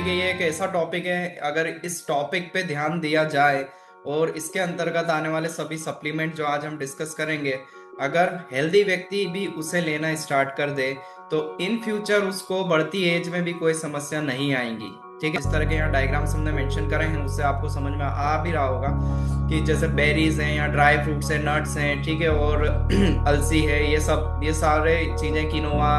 Topic है, ये एक ऐसा टॉपिक है, अगर इस टॉपिक पे ध्यान दिया जाए और इसके अंतर्गत आने वाले सभी सप्लीमेंट जो आज हम डिस्कस करेंगे, अगर हेल्दी व्यक्ति भी उसे लेना स्टार्ट कर दे तो इन फ्यूचर उसको बढ़ती एज में भी कोई समस्या नहीं आएंगी। ठीक है, इस तरह के यहाँ डायग्राम्स हमने मेंशन करे हैं, उससे आपको समझ में आ भी रहा होगा कि जैसे बेरीज हैं या ड्राई फ्रूट्स हैं, नट्स हैं, ठीक है, और अलसी है, ये सारे चीजें, किनोआ,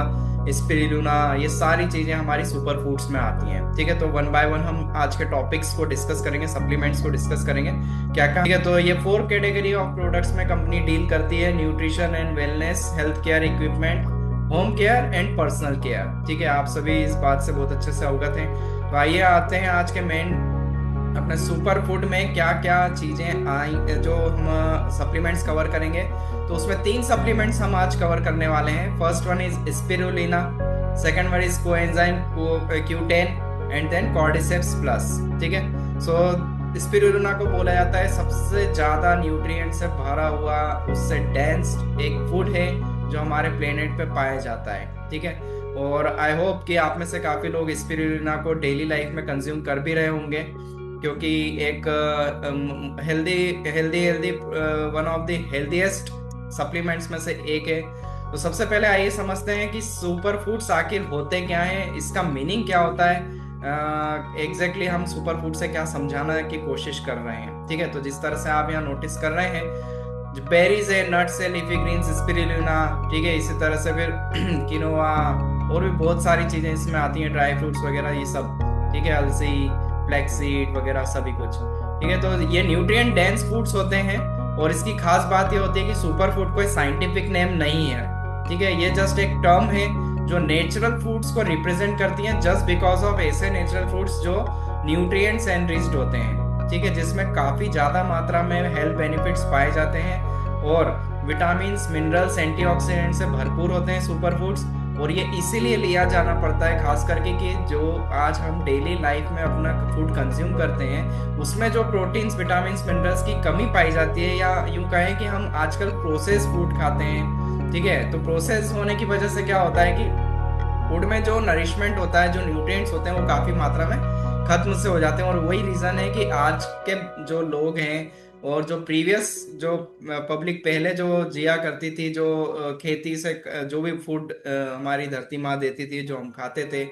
स्पिरुलिना, ये सारी चीजें हमारी सुपर फूड्स में आती हैं। ठीक है, तो वन बाय वन हम आज के टॉपिक्स को डिस्कस करेंगे, सप्लीमेंट्स को डिस्कस करेंगे क्या क्या। ठीक है, तो ये 4 कैटेगरी ऑफ प्रोडक्ट्स में कंपनी डील करती है: nutrition and wellness, health care equipment, home care and personal care. ठीक है, आप सभी इस बात से बहुत अच्छे से अवगत हैं। तो आइए आते हैं आज के मेन अपने सुपर फूड में क्या क्या चीजें आई जो हम सप्लीमेंट्स कवर करेंगे। तो उसमें 3 सप्लीमेंट्स हम आज कवर करने वाले हैं। First one is spirulina, second one is coenzyme Q10 and then cordyceps plus. ठीक है, सो स्पिरुलिना को बोला जाता है सबसे ज्यादा न्यूट्रिएंट से भरा हुआ, उससे डेंस एक फूड है जो हमारे प्लेनेट पे पाया जाता है। ठीक है, और आई होप कि आप में से काफी लोग स्पिरुलिना को डेली लाइफ में कंज्यूम कर भी रहे होंगे, क्योंकि एक healthy one of the healthiest supplements में से एक है। तो सबसे पहले आइए समझते हैं कि सुपर फूड्स आखिर होते क्या हैं, इसका मीनिंग क्या होता है। एग्जैक्टली हम सुपर फूड से क्या समझाने की कोशिश कर रहे हैं। ठीक है, तो जिस तरह से आप यहाँ नोटिस कर रहे हैं, जो बेरीज है, नट्स है, लीफी ग्रीन्स, स्पिरुलिना, ठीक है, इसी तरह से फिर किनोआ और भी बहुत सारी चीजें इसमें आती हैं, ड्राई फ्रूट्स वगैरह ये सब। ठीक है, अलसी, फ्लैक्सीड वगैरह सभी कुछ। ठीक है, तो ये न्यूट्रिएंट डेंस फूड्स होते हैं और इसकी खास बात ये होती है कि सुपर फूड कोई साइंटिफिक नेम नहीं है। ठीक है, ये जस्ट एक टर्म है जो नेचुरल फूड्स को रिप्रेजेंट करती हैं, जस्ट बिकॉज ऑफ ऐसे नेचुरल फूड्स जो न्यूट्रिएंट्स एनरिच्ड होते हैं। ठीक है, जिसमें काफी ज्यादा मात्रा में हेल्थ बेनिफिट्स पाए जाते हैं और विटामिन, मिनरल्स, एंटीऑक्सीडेंट से भरपूर होते हैं सुपर फूड्स। और ये इसीलिए लिया जाना पड़ता है खास करके कि जो आज हम डेली लाइफ में अपना फूड कंज्यूम करते हैं उसमें जो प्रोटीन्स, विटामिन्स, मिनरल्स की कमी पाई जाती है, या यूं कहें कि हम आजकल प्रोसेस फूड खाते हैं। ठीक है, तो प्रोसेस होने की वजह से क्या होता है कि फूड में जो नरिशमेंट होता है, जो न्यूट्रिएंट्स होते हैं, वो काफी मात्रा में खत्म से हो जाते हैं। और वही रीजन है कि आज के जो लोग हैं और जो प्रीवियस जो पब्लिक पहले जो जिया करती थी, जो खेती से जो भी फूड हमारी धरती माँ देती थी, जो हम खाते थे,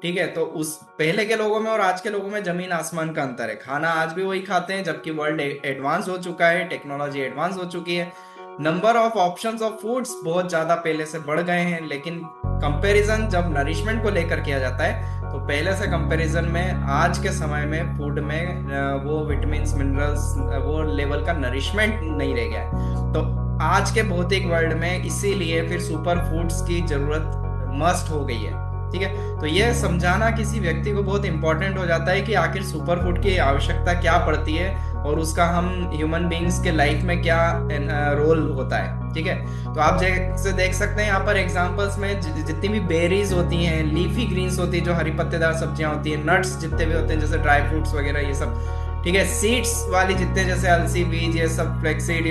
ठीक है, तो उस पहले के लोगों में और आज के लोगों में जमीन आसमान का अंतर है। खाना आज भी वही खाते हैं, जबकि वर्ल्ड एडवांस हो चुका है, टेक्नोलॉजी एडवांस हो चुकी है, number of options of foods बहुत ज्यादा पहले से बढ़ गए हैं। लेकिन कंपैरिजन जब नरिशमेंट को लेकर किया जाता है तो पहले से कंपैरिजन में आज के समय में फूड में वो विटामिन्स, मिनरल्स, वो लेवल का नरिशमेंट नहीं रह गया है। तो आज के भौतिक वर्ल्ड में इसीलिए फिर सुपर फूड्स की जरूरत मस्ट हो गई है। ठीक है, तो ये समझाना किसी व्यक्ति को बहुत इंपॉर्टेंट हो जाता है कि आखिर सुपर फूड की आवश्यकता क्या पड़ती है और उसका हम ह्यूमन बींग्स के लाइफ में क्या रोल होता है। ठीक है, तो आप जैसे देख सकते हैं यहाँ पर एग्जांपल्स में जितनी भी बेरीज होती हैं, लीफी ग्रीन्स होती है जो हरी पत्तेदार सब्जियां होती हैं, नट्स जितने भी होते हैं जैसे ड्राई फ्रूट्स वगैरह ये सब, ठीक है, सीड्स वाली जितने जैसे अलसी बीज, ये सब फ्लैक्सीड,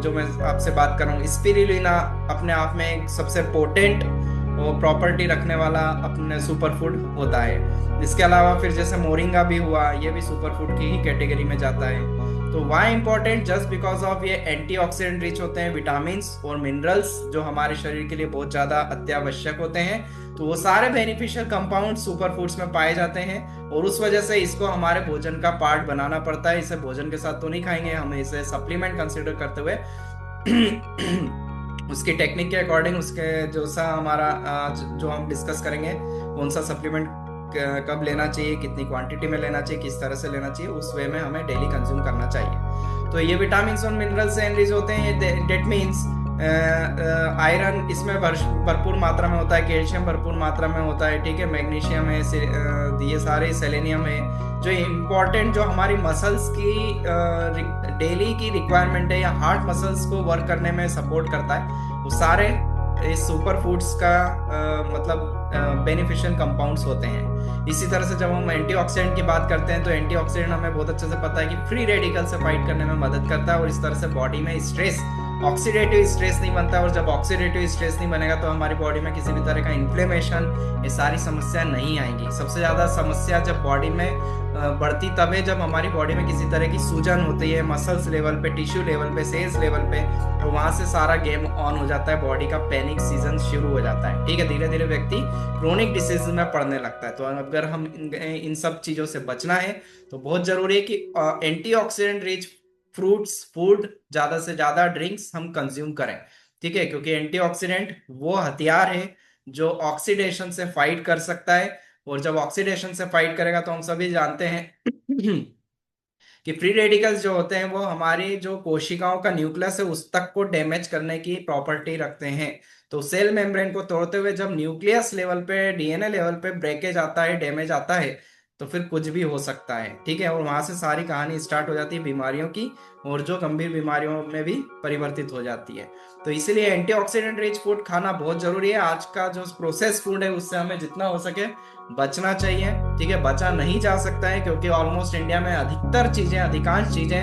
जो मैं आपसे बात कर रहा हूँ, स्पिरुलिना अपने आप में एक सबसे पोटेंट वो प्रॉपर्टी रखने वाला अपने सुपर फूड होता है। इसके अलावा फिर जैसे मोरिंगा भी हुआ, ये भी सुपर फूड की ही कैटेगरी में जाता है। तो why important, just because of ये एंटीऑक्सीडेंट रिच होते हैं, विटामिन्स और मिनरल्स जो हमारे शरीर के लिए बहुत ज्यादा अत्यावश्यक होते हैं। तो वो सारे बेनिफिशियल कंपाउंड सुपर फूड्स में पाए जाते हैं और उस वजह से इसको हमारे भोजन का पार्ट बनाना पड़ता है। इसे भोजन के साथ तो नहीं खाएंगे, हम इसे सप्लीमेंट कंसिडर करते हुए उसकी टेक्निक के अकॉर्डिंग, उसके जो सा हमारा जो हम डिस्कस करेंगे कौन सा सप्लीमेंट कब लेना चाहिए, कितनी क्वांटिटी में लेना चाहिए, किस तरह से लेना चाहिए, उस वे में हमें डेली कंज्यूम करना चाहिए। तो ये विटामिन और मिनरल्स से एनरिच होते हैं। डेट मीन्स आयरन इसमें भरपूर मात्रा में होता है, कैल्शियम भरपूर मात्रा में होता है, ठीक है, मैग्नीशियम है, ये सारे सेलेनियम है, जो इम्पोर्टेंट जो हमारी मसल्स की डेली की रिक्वायरमेंट है या हार्ट मसल्स को वर्क करने में सपोर्ट करता है, वो सारे इस सुपर फूड्स का मतलब बेनिफिशियल कंपाउंड्स होते हैं। इसी तरह से जब हम एंटीऑक्सीडेंट की बात करते हैं तो एंटीऑक्सीडेंट हमें बहुत अच्छे से पता है कि फ्री रेडिकल से फाइट करने में मदद करता है और इस तरह से बॉडी में स्ट्रेस ऑक्सीडेटिव स्ट्रेस नहीं बनता है, और जब ऑक्सीडेटिव स्ट्रेस नहीं बनेगा तो हमारी बॉडी में किसी भी तरह का इन्फ्लेमेशन, ये सारी समस्या नहीं आएंगी। सबसे ज्यादा समस्या जब बॉडी में बढ़ती तब है जब हमारी बॉडी में किसी तरह की सूजन होती है, मसल्स लेवल पे, टिश्यू लेवल पे, सेल्स लेवल पे, तो वहां से सारा गेम ऑन हो जाता है, बॉडी का पैनिक सीजन शुरू हो जाता है। ठीक है, धीरे धीरे व्यक्ति क्रोनिक डिसीज में पड़ने लगता है। तो अगर हम इन सब चीजों से बचना है तो बहुत जरूरी है कि एंटीऑक्सीडेंट रिच फ्रूट्स, फूड, ज्यादा से ज्यादा ड्रिंक्स हम कंज्यूम करें। ठीक है, क्योंकि एंटीऑक्सीडेंट वो हथियार है जो ऑक्सीडेशन से फाइट कर सकता है, और जब ऑक्सीडेशन से फाइट करेगा तो हम सभी जानते हैं कि फ्री रेडिकल्स जो होते हैं वो हमारी जो कोशिकाओं का न्यूक्लियस है उस तक को डैमेज करने की प्रॉपर्टी रखते हैं। तो सेल मेम्ब्रेन को तोड़ते हुए जब न्यूक्लियस लेवल पे, डीएनए लेवल पे ब्रेकेज आता है, डैमेज आता है, तो फिर कुछ भी हो सकता है। ठीक है, और वहां से सारी कहानी स्टार्ट हो जाती है बीमारियों की, और जो गंभीर बीमारियों में भी परिवर्तित हो जाती है। तो इसीलिए एंटीऑक्सीडेंट रिच फूड खाना बहुत जरूरी है। आज का जो प्रोसेस फूड है उससे हमें जितना हो सके बचना चाहिए। ठीक है, बचा नहीं जा सकता है क्योंकि ऑलमोस्ट इंडिया में अधिकतर चीजें, अधिकांश चीजें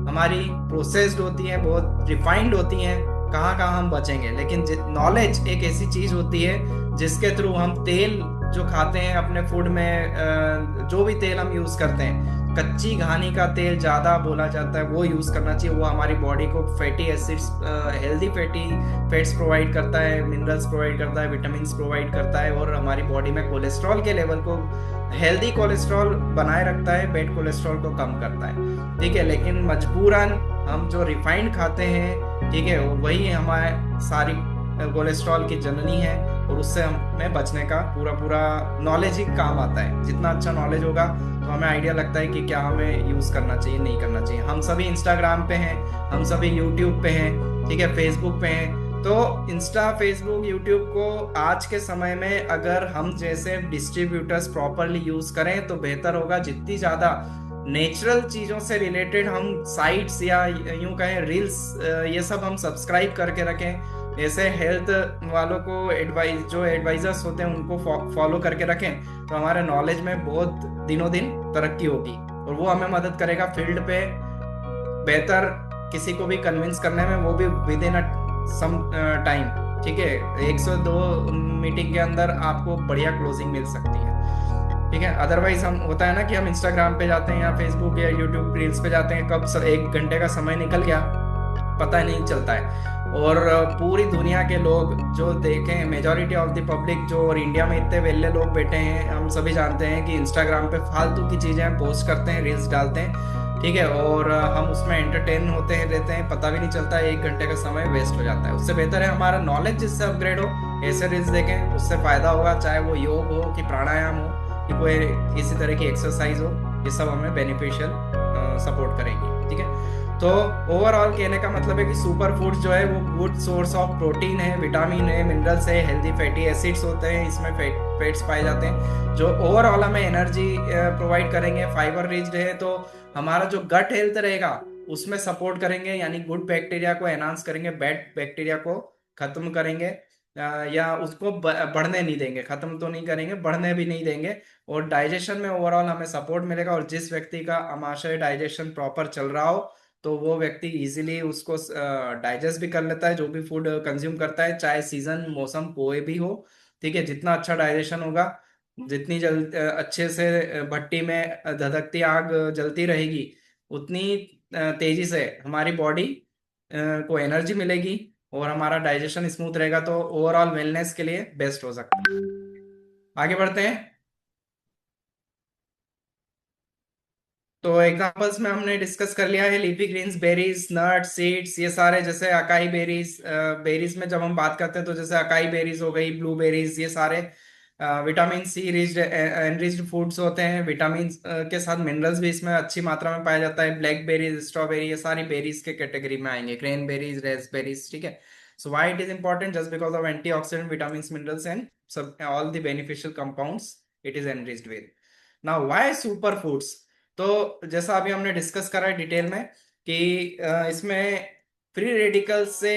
हमारी प्रोसेस्ड होती हैं, बहुत रिफाइंड होती हैं। कहाँ कहाँ हम बचेंगे, लेकिन नॉलेज एक ऐसी चीज होती है जिसके थ्रू हम तेल जो खाते हैं अपने फूड में, जो भी तेल हम यूज करते हैं, कच्ची घानी का तेल ज्यादा बोला जाता है, वो यूज करना चाहिए। वो हमारी बॉडी को fatty acids, healthy fatty fats provide करता है, मिनरल्स प्रोवाइड करता है, विटामिन प्रोवाइड करता है, और हमारी बॉडी में कोलेस्ट्रॉल के लेवल को, हेल्दी कोलेस्ट्रॉल बनाए रखता है, बैड कोलेस्ट्रॉल को कम करता है। ठीक है, लेकिन मजबूरन हम जो रिफाइंड खाते हैं, ठीक है, वही हमारे सारी कोलेस्ट्रॉल की जननी है, और उससे हमें बचने का पूरा पूरा नॉलेज ही काम आता है। जितना अच्छा नॉलेज होगा तो हमें आइडिया लगता है कि क्या हमें यूज करना चाहिए, नहीं करना चाहिए। हम सभी इंस्टाग्राम पे हैं, हम सभी यूट्यूब पे हैं, ठीक है, फेसबुक पे हैं। तो इंस्टा, फेसबुक, यूट्यूब को आज के समय में अगर हम जैसे डिस्ट्रीब्यूटर्स प्रॉपरली यूज करें तो बेहतर होगा। जितनी ज्यादा नेचुरल चीजों से रिलेटेड हम साइट्स या यूं कहें रील्स, ये सब हम सब्सक्राइब करके रखें, ऐसे हेल्थ वालों को एडवाइस, जो एडवाइजर्स होते हैं उनको फॉलो करके रखें, तो हमारे नॉलेज में बहुत दिनों दिन तरक्की होगी, और वो हमें मदद करेगा फील्ड पे बेहतर किसी को भी कन्विंस करने में, वो भी विद इन सम टाइम। ठीक है, 102 मीटिंग के अंदर आपको बढ़िया क्लोजिंग मिल सकती है। ठीक है, अदरवाइज हम होता है ना कि हम इंस्टाग्राम पे जाते हैं या फेसबुक या यूट्यूब रील्स पे जाते हैं, कब 1 घंटे का समय निकल गया पता ही नहीं चलता है। और पूरी दुनिया के लोग जो देखें, मेजोरिटी ऑफ द पब्लिक जो, और इंडिया में इतने वेल्ले लोग बैठे हैं, हम सभी जानते हैं कि इंस्टाग्राम पे फालतू की चीजें पोस्ट करते हैं, रील्स डालते हैं। ठीक है, और हम उसमें एंटरटेन होते हैं, रहते हैं, पता भी नहीं चलता है, 1 घंटे का समय वेस्ट हो जाता है। उससे बेहतर है हमारा नॉलेज जिससे अपग्रेड हो, ऐसे रील्स देखें, उससे फायदा होगा, चाहे वो योग हो कि प्राणायाम हो कि कोई किसी तरह की एक्सरसाइज हो, ये सब हमें बेनिफिशियल सपोर्ट करेंगी। ठीक है, तो ओवरऑल कहने का मतलब है कि सुपर फूड जो है वो गुड सोर्स ऑफ प्रोटीन है, विटामिन है, मिनरल्स है, हेल्दी फैटी एसिड्स होते हैं, इसमें फैट्स पाए जाते हैं जो ओवरऑल हमें एनर्जी प्रोवाइड करेंगे। फाइबर रिच्ड है तो हमारा जो गट हेल्थ रहेगा उसमें सपोर्ट करेंगे, यानी गुड बैक्टीरिया को एनहांस करेंगे, बैड बैक्टीरिया को खत्म करेंगे, या उसको बढ़ने नहीं देंगे, खत्म तो नहीं करेंगे, बढ़ने भी नहीं देंगे। और डाइजेशन में ओवरऑल हमें सपोर्ट मिलेगा, और जिस व्यक्ति का आमाशय डाइजेशन प्रॉपर चल रहा हो तो वो व्यक्ति इजीली उसको डाइजेस्ट भी कर लेता है, जो भी फूड कंज्यूम करता है, चाहे सीजन, मौसम कोई भी हो। ठीक है, जितना अच्छा डाइजेशन होगा, जितनी अच्छे से भट्टी में धधकती आग जलती रहेगी, उतनी तेजी से हमारी बॉडी को एनर्जी मिलेगी, और हमारा डाइजेशन स्मूथ रहेगा, तो ओवरऑल वेलनेस के लिए बेस्ट हो सकता है। आगे बढ़ते हैं। तो एग्जांपल्स में हमने डिस्कस कर लिया है leafy greens, berries, nuts, seeds, ये सारे, जैसे अकाई बेरीज। बेरीज में जब हम बात करते हैं तो जैसे अकाई बेरीज हो गई, ब्लू बेरीज, ये सारे vitamin C riched enriched foods होते हैं। विटामिन के साथ मिनरल्स भी इसमें अच्छी मात्रा में पाया जाता है। ब्लैक बेरीज, स्ट्रॉबेरी, ये सारी बेरीज के कैटेगरी में आएंगे। Cranberries, raspberries. ठीक है, so why it is important? Just because of antioxidant, vitamin, minerals and सब all the beneficial compounds it is enriched with. Now why super foods? तो जैसा अभी हमने डिस्कस करा है डिटेल में कि इसमें फ्री रेडिकल से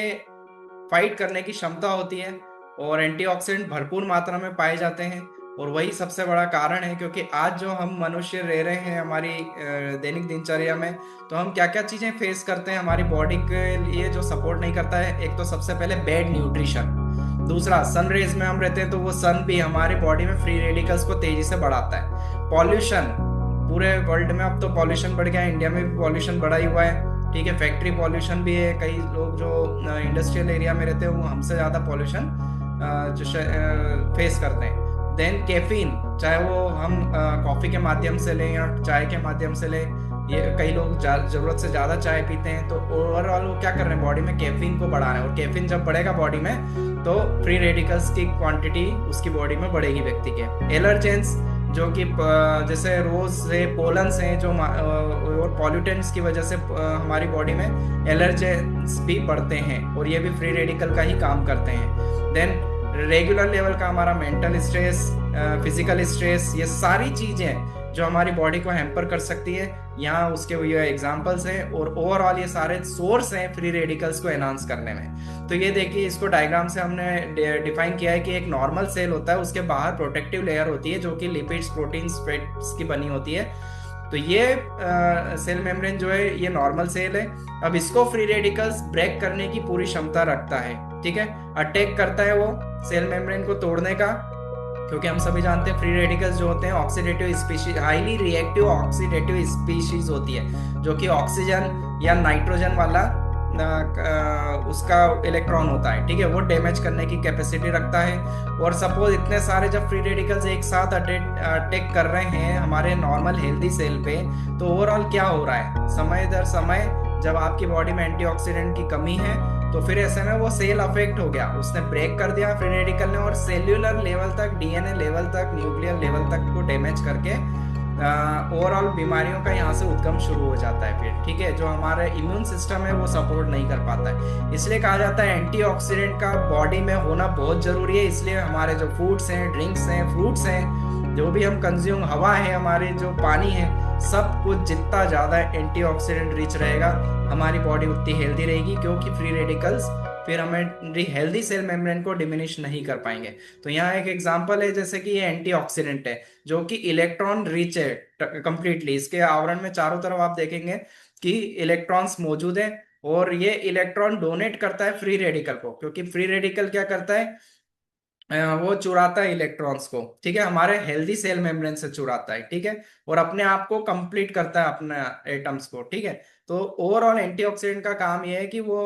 फाइट करने की क्षमता होती है, और एंटीऑक्सीडेंट भरपूर मात्रा में पाए जाते हैं। और वही सबसे बड़ा कारण है, क्योंकि आज जो हम मनुष्य रह रहे हैं हमारी दैनिक दिनचर्या में, तो हम क्या क्या चीजें फेस करते हैं हमारी बॉडी के लिए जो सपोर्ट नहीं करता है। एक तो सबसे पहले बेड न्यूट्रिशन, दूसरा सन रेज में हम रहते हैं तो वो सन भी हमारी बॉडी में फ्री रेडिकल्स को तेजी से बढ़ाता है। पॉल्यूशन, पूरे वर्ल्ड में अब तो पॉल्यूशन बढ़ गया है, इंडिया में भी पॉल्यूशन बढ़ा ही हुआ है। ठीक है, फैक्ट्री पॉल्यूशन भी है, कई लोग जो इंडस्ट्रियल एरिया में रहते हैं वो हमसे ज्यादा पॉल्यूशन जो फेस करते हैं। देन कैफीन, चाहे वो हम कॉफी के माध्यम से लें या चाय के माध्यम से लें, ये कई लोग जरूरत से ज्यादा चाय पीते हैं, तो ओवरऑल वो क्या कर रहे हैं, बॉडी में कैफीन को बढ़ा रहे हैं। और कैफीन जब बढ़ेगा बॉडी में तो फ्री रेडिकल्स की क्वांटिटी उसकी बॉडी में बढ़ेगी व्यक्ति के। एलर्जेंस, जो कि जैसे रोज से पोलन्स हैं जो और पॉल्यूटेंट्स की वजह से हमारी बॉडी में एलर्जेंस भी बढ़ते हैं, और ये भी फ्री रेडिकल का ही काम करते हैं। देन रेगुलर लेवल का हमारा मेंटल स्ट्रेस, फिजिकल स्ट्रेस, ये सारी चीजें जो हमारी बॉडी को हैम्पर कर सकती है, यहाँ उसके ये एग्जांपल्स हैं। और ओवरऑल ये सारे सोर्स हैं फ्री रेडिकल्स को एनहांस करने में। तो ये देखिए, इसको डायग्राम से हमने डिफाइन किया है कि एक नॉर्मल सेल होता है, उसके बाहर प्रोटेक्टिव लेयर होती है जो कि लिपिड्स, प्रोटीन्स, फैट्स की बनी होती है। तो ये सेल मेम्ब्रेन जो है ये नॉर्मल सेल है। अब इसको फ्री रेडिकल्स ब्रेक करने की पूरी क्षमता रखता है। ठीक है, अटैक करता है वो सेल मेम्ब्रेन को तोड़ने का, क्योंकि हम सभी जानते हैं फ्री रेडिकल्स जो होते हैं oxidative species, highly reactive oxidative species होती है, जो कि ऑक्सीजन या नाइट्रोजन वाला उसका इलेक्ट्रॉन होता है। ठीक है, वो डैमेज करने की कैपेसिटी रखता है। और सपोज इतने सारे जब फ्री रेडिकल्स एक साथ अटैक कर रहे हैं हमारे नॉर्मल हेल्दी सेल पे, तो ओवरऑल क्या हो रहा है, समय दर समय जब आपकी बॉडी में एंटीऑक्सीडेंट की कमी है, तो फिर ऐसे में वो सेल अफेक्ट हो गया, उसने ब्रेक कर दिया फ्री रेडिकल ने, और सेल्यूलर लेवल तक, डीएनए लेवल तक, न्यूक्लियर लेवल तक को डैमेज करके ओवरऑल बीमारियों का यहाँ से उद्गम शुरू हो जाता है फिर। ठीक है, जो हमारा इम्यून सिस्टम है वो सपोर्ट नहीं कर पाता है। इसलिए कहा जाता है एंटीऑक्सीडेंट का बॉडी में होना बहुत जरूरी है। इसलिए हमारे जो फूड्स हैं, ड्रिंक्स हैं, फ्रूट्स हैं, जो भी हम कंज्यूम, हवा है हमारे, जो पानी है, सब कुछ जितना ज्यादा एंटीऑक्सीडेंट रिच रहेगा हमारी बॉडी उतनी हेल्दी रहेगी, क्योंकि फ्री रेडिकल्स फिर हमें हेल्दी सेल मेम्ब्रेन को डिमिनिश नहीं कर पाएंगे। तो यहाँ एक एग्जांपल है, जैसे कि ये एंटीऑक्सीडेंट है जो कि इलेक्ट्रॉन रिच है कंप्लीटली, इसके आवरण में चारों तरफ आप देखेंगे कि इलेक्ट्रॉन्स मौजूद हैं, और ये इलेक्ट्रॉन डोनेट करता है फ्री रेडिकल को, क्योंकि फ्री रेडिकल क्या करता है, वो चुराता है इलेक्ट्रॉन्स को। ठीक है, हमारे हेल्दी सेल मेम्ब्रेन से चुराता है। ठीक है, और अपने आप को कंप्लीट करता है अपने एटम्स को। ठीक है, तो ओवरऑल एंटीऑक्सीडेंट का काम ये है कि वो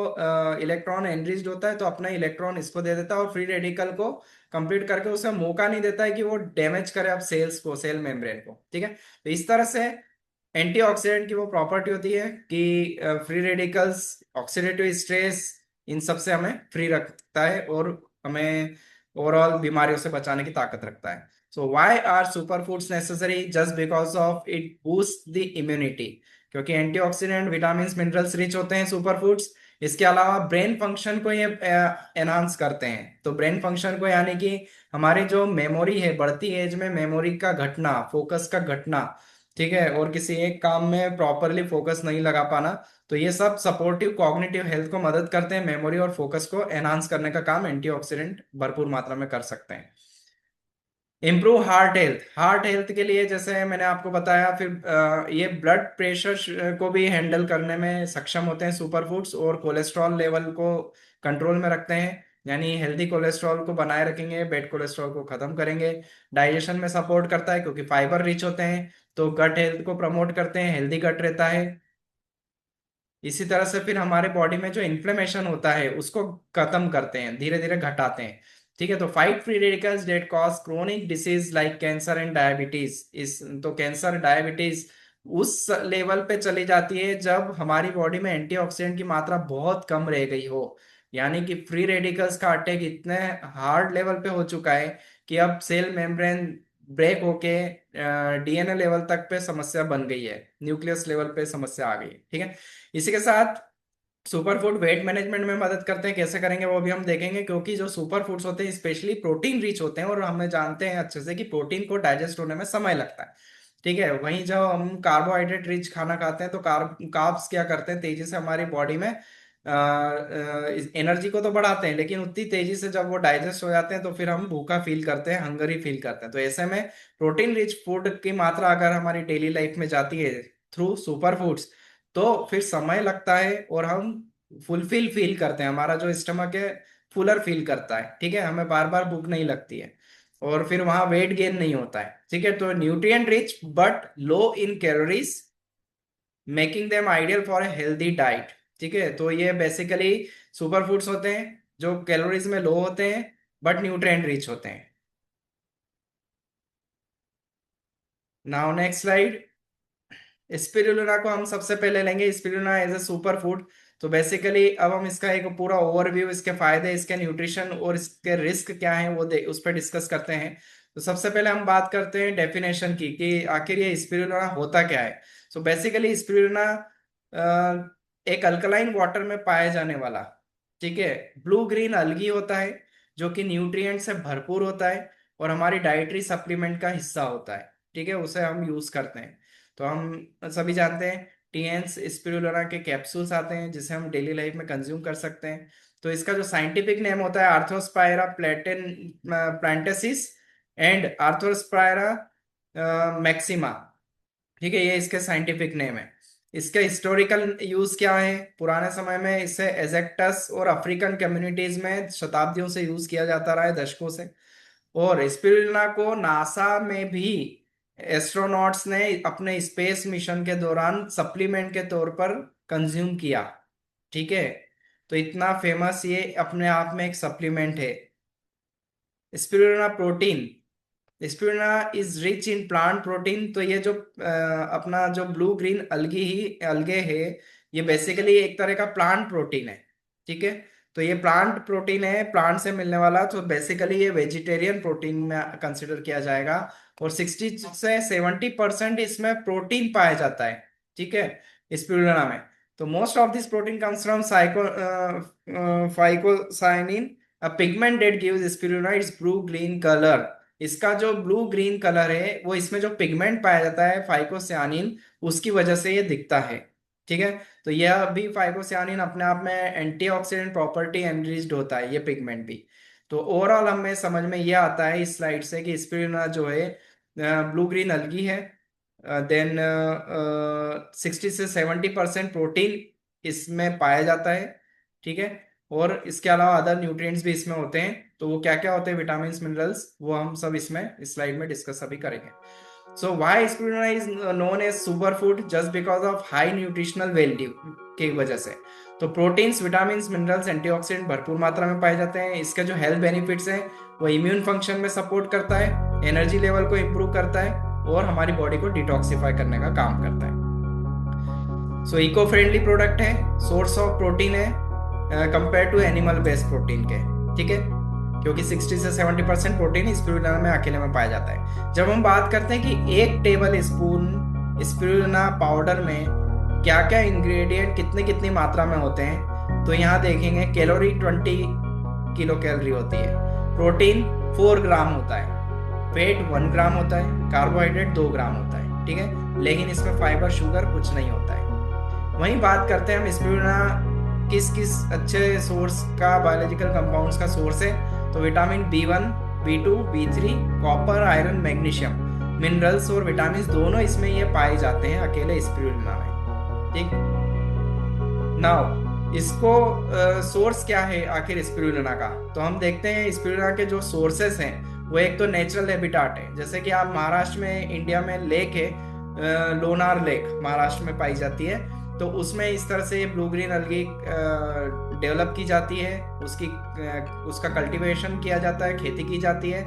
इलेक्ट्रॉन एनरिच्ड होता है तो अपना इलेक्ट्रॉन इसको दे देता है, और फ्री रेडिकल को कंप्लीट करके उसे मौका नहीं देता है कि वो डैमेज करे अब सेल्स को, सेल मेम्ब्रेन को। ठीक है, तो इस तरह से एंटीऑक्सीडेंट की वो प्रॉपर्टी होती है कि फ्री रेडिकल्स, ऑक्सीडेटिव स्ट्रेस, इन सब से हमें फ्री रखता है और हमें ओवरऑल बीमारियों से बचाने की ताकत रखता है। So why are super foods necessary? Just because of it boost the immunity, क्योंकि एंटीऑक्सीडेंट, विटामिन, मिनरल्स रिच होते हैं सुपर फूड्स। इसके अलावा ब्रेन फंक्शन को ये एनहांस करते हैं। तो ब्रेन फंक्शन को, यानी कि हमारी जो मेमोरी है, बढ़ती एज में मेमोरी का घटना, फोकस का घटना, ठीक है, और किसी एक काम में प्रॉपरली फोकस नहीं लगा पाना, तो ये सब सपोर्टिव कॉग्निटिव हेल्थ को मदद करते हैं। मेमोरी और फोकस को एनहांस करने का काम एंटीऑक्सीडेंट भरपूर मात्रा में कर सकते हैं। Improve heart health, heart health के लिए जैसे मैंने आपको बताया, फिर ये ब्लड प्रेशर को भी हैंडल करने में सक्षम होते हैं सुपर फूड्स, और कोलेस्ट्रॉल लेवल को कंट्रोल में रखते हैं, यानी हेल्दी कोलेस्ट्रॉल को बनाए रखेंगे, बैड कोलेस्ट्रॉल को खत्म करेंगे। डाइजेशन में सपोर्ट करता है क्योंकि फाइबर रिच होते हैं, तो गट हेल्थ को प्रमोट करते हैं, हेल्दी गट रहता है। इसी तरह से फिर हमारे बॉडी में जो इन्फ्लेमेशन होता है उसको खत्म करते हैं, धीरे धीरे घटाते हैं। ठीक है, तो fight free radicals that cause chronic disease like cancer and diabetes. इस तो कैंसर, डायबिटीज उस लेवल पे चली जाती है जब हमारी बॉडी में एंटीऑक्सीडेंट की मात्रा बहुत कम रह गई हो, यानी कि फ्री रेडिकल्स का अटैक इतने हार्ड लेवल पे हो चुका है कि अब सेल मेम्ब्रेन ब्रेक होके डीएनए लेवल तक पे समस्या बन गई है, न्यूक्लियस लेवल पे समस्या आ गई है। ठीक है, इसी के साथ सुपर फूड वेट मैनेजमेंट में मदद करते हैं। कैसे करेंगे वो भी हम देखेंगे, क्योंकि जो सुपर फूड्स होते हैं स्पेशली प्रोटीन रिच होते हैं, और हमें जानते हैं अच्छे से कि प्रोटीन को डाइजेस्ट होने में समय लगता है। ठीक है, वहीं जब हम कार्बोहाइड्रेट रिच खाना खाते हैं तो कार्ब्स क्या करते हैं, तेजी से हमारी बॉडी में एनर्जी को तो बढ़ाते हैं, लेकिन उतनी तेजी से जब वो डाइजेस्ट हो जाते हैं तो फिर हम भूखा फील करते हैं, हंगरी फील करते हैं। तो ऐसे में प्रोटीन रिच फूड की मात्रा अगर हमारी डेली लाइफ में जाती है थ्रू सुपर फूड्स, तो फिर समय लगता है और हम फुलफिल फील करते हैं, हमारा जो स्टमक है फुलर फील करता है, ठीक है, हमें बार बार भूख नहीं लगती है, और फिर वहां वेट गेन नहीं होता है, ठीक है। तो nutrient rich but low in calories, making them ideal for a healthy diet, ठीक है। तो ये बेसिकली सुपर फूड्स होते हैं जो कैलोरीज में लो होते हैं बट न्यूट्रिएंट रिच होते हैं। Now next slide. स्पिरुलिना को हम सबसे पहले लेंगे, spirulina as a super food. तो बेसिकली अब हम इसका एक पूरा ओवरव्यू, इसके फायदे, इसके न्यूट्रिशन और इसके रिस्क क्या है वो उस पर डिस्कस करते हैं। तो सबसे पहले हम बात करते हैं डेफिनेशन की कि आखिर ये स्पिरुलिना होता क्या है। सो बेसिकली स्पिरुलिना एक अल्कलाइन वाटर में पाया जाने वाला, ठीक है, ब्लू ग्रीन अलगी होता है जो कि न्यूट्रिएंट से भरपूर होता है और हमारी डाइटरी सप्लीमेंट का हिस्सा होता है, ठीक है, उसे हम यूज करते हैं। तो हम सभी जानते हैं टीएन्स स्पिरुलिना के कैप्सूल्स आते हैं जिसे हम डेली लाइफ में कंज्यूम कर सकते हैं। तो इसका जो साइंटिफिक नेम होता है आर्थ्रोस्पायरा प्लेटेन प्लांटेसिस एंड आर्थ्रोस्पायरा मैक्सिमा, ठीक है, ये इसके साइंटिफिक नेम है। इसका हिस्टोरिकल यूज क्या है, पुराने समय में इसे एजेक्टस और अफ्रीकन कम्युनिटीज में शताब्दियों से यूज किया जाता रहा है, दशकों से। और स्पिरुलिना को नासा में भी एस्ट्रोनॉट्स ने अपने स्पेस मिशन के दौरान सप्लीमेंट के तौर पर कंज्यूम किया, ठीक है। तो इतना फेमस ये अपने आप में एक सप्लीमेंट है। Spirulina protein, spirulina is rich in plant protein. तो ये जो अपना जो ब्लू ग्रीन अलगे है, ये बेसिकली एक तरह का प्लांट प्रोटीन है, ठीक है। तो ये प्लांट प्रोटीन है, प्लांट से मिलने वाला, तो बेसिकली ये वेजिटेरियन प्रोटीन में कंसिडर किया जाएगा। और 60 से 70% इसमें प्रोटीन पाया जाता है, ठीक है, स्पिरुलिना में। तो most of this protein comes from phycocyanin, a pigment that gives spirulina it's blue green colour. इसका जो ब्लू ग्रीन कलर है वो इसमें जो पिगमेंट पाया जाता है फाइकोसियानिन, उसकी वजह से ये दिखता है, ठीक है। तो यह भी फाइकोसियानिन अपने आप में एंटीऑक्सीडेंट प्रॉपर्टी एनरिच्ड होता है, ये पिगमेंट भी। तो ओवरऑल हमें समझ में ये आता है इस स्लाइड से कि स्पिरुलिना जो है ब्लू ग्रीन अलगी है, देन 60 से 70% प्रोटीन इसमें पाया जाता है, ठीक है। और इसके अलावा अदर न्यूट्रिएंट्स भी इसमें होते हैं। तो वो क्या क्या होते हैं, विटामिन मिनरल्स, वो हम सब इसमें इस स्लाइड में डिस्कस अभी करेंगे। So why spirulina is known as super food, just because of high nutritional value की वजह से। तो प्रोटीन्स, विटामिन, मिनरल्स, एंटीऑक्सीडेंट भरपूर मात्रा में पाए जाते हैं। इसके जो हेल्थ बेनिफिट्स हैं वो इम्यून फंक्शन में सपोर्ट करता है, एनर्जी लेवल को इंप्रूव करता है और हमारी बॉडी को डिटॉक्सिफाई करने का काम करता है। सो इको फ्रेंडली प्रोडक्ट है, सोर्स ऑफ प्रोटीन है compare to animal based protein के, ठीक है, क्योंकि 60 से 70% प्रोटीन स्पिरुलिना में अकेले में पाया जाता है। जब हम बात करते हैं कि 1 टेबल स्पून स्पिरुलिना पाउडर में क्या क्या इंग्रेडिएंट कितनी कितनी मात्रा में होते हैं, तो यहाँ देखेंगे कैलोरी 20 किलो कैलोरी होती है, प्रोटीन 4 ग्राम होता है, फैट 1 ग्राम होता है, कार्बोहाइड्रेट 2 ग्राम होता है, ठीक है, लेकिन इसमें फाइबर, शुगर कुछ नहीं होता है। वहीं बात करते हैं हम स्पिरुलिना किस किस अच्छे सोर्स का, बायोलॉजिकल कंपाउंड्स का सोर्स है। तो vitamin B1, B2, B3, copper, iron, magnesium, minerals और विटामिन दोनों इसमें ये पाए जाते हैं अकेले स्पिरुलिना में, ठीक। नाउ इसको सोर्स क्या है आखिर स्पिरुलिना का, तो हम देखते हैं स्पिरुलिना के जो सोर्सेस हैं वो एक तो नेचुरल हैबिटाट है, जैसे कि आप महाराष्ट्र में, इंडिया में लेक है, लोनार लेक महाराष्ट्र में पाई जाती है। तो उसमें इस तरह से ब्लू ग्रीन अलगी डेवलप की जाती है, उसका कल्टीवेशन किया जाता है, खेती की जाती है,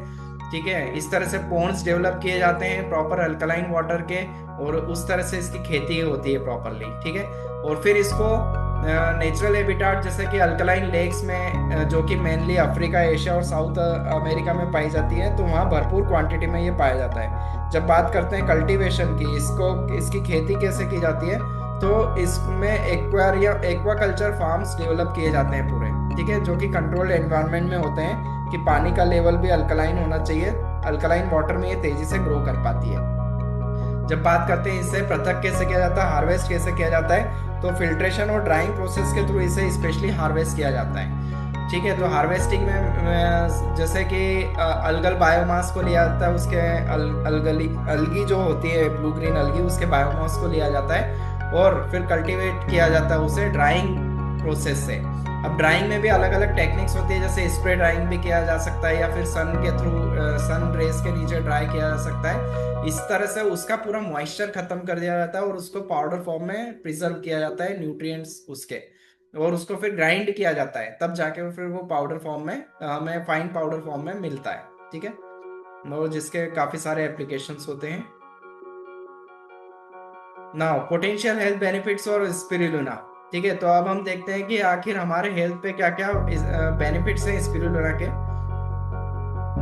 ठीक है। इस तरह से पॉन्ड्स डेवलप किए जाते हैं प्रॉपर अल्कलाइन वाटर के, और उस तरह से इसकी खेती होती है प्रॉपरली, ठीक है। और फिर इसको नेचुरल हैबिटाट जैसे कि अल्कलाइन लेक्स में, जो कि मेनली अफ्रीका, एशिया और साउथ अमेरिका में पाई जाती है, तो वहाँ भरपूर क्वांटिटी में ये पाया जाता है। जब बात करते हैं कल्टीवेशन की, इसकी खेती कैसे की जाती है, तो इसमें एक्वाकल्चर फार्म्स डेवलप किए जाते हैं पूरे, ठीक है, जो कि कंट्रोल्ड एनवायरनमेंट में होते हैं कि पानी का लेवल भी अल्कलाइन होना चाहिए, अल्कलाइन वाटर में ये तेजी से ग्रो कर पाती है। जब बात करते हैं इससे पृथक कैसे किया जाता है, हार्वेस्ट कैसे किया जाता है, तो फिल्ट्रेशन और ड्राइंग प्रोसेस के थ्रू इसे स्पेशली हार्वेस्ट किया जाता है। ठीक है, तो हार्वेस्टिंग में जैसे कि अलगल बायोमास को लिया जाता है, उसके अलगी जो होती है ब्लू ग्रीन अलगी, उसके बायोमास को लिया जाता है और फिर कल्टीवेट किया जाता है उसे ड्राइंग प्रोसेस से। अब ड्राइंग में भी अलग अलग टेक्निक्स होती है, जैसे स्प्रे ड्राइंग भी किया जा सकता है या फिर सन के थ्रू सन रेस के नीचे ड्राई किया जा सकता है। इस तरह से उसका पूरा मॉइस्चर खत्म कर दिया जाता है और उसको पाउडर फॉर्म में प्रिजर्व किया जाता है, न्यूट्रिएंट्स उसके, और उसको फिर ग्राइंड किया जाता है, तब जाके फिर वो पाउडर फॉर्म में हमें फाइन पाउडर फॉर्म में मिलता है। ठीक है, और जिसके काफी सारे एप्लीकेशंस होते हैं। नाउ पोटेंशियल हेल्थ बेनिफिट्स और स्पिरुलिना। ठीक है, तो अब हम देखते हैं कि आखिर हमारे हेल्थ पे क्या क्या बेनिफिट्स हैं स्पिरुलिना के,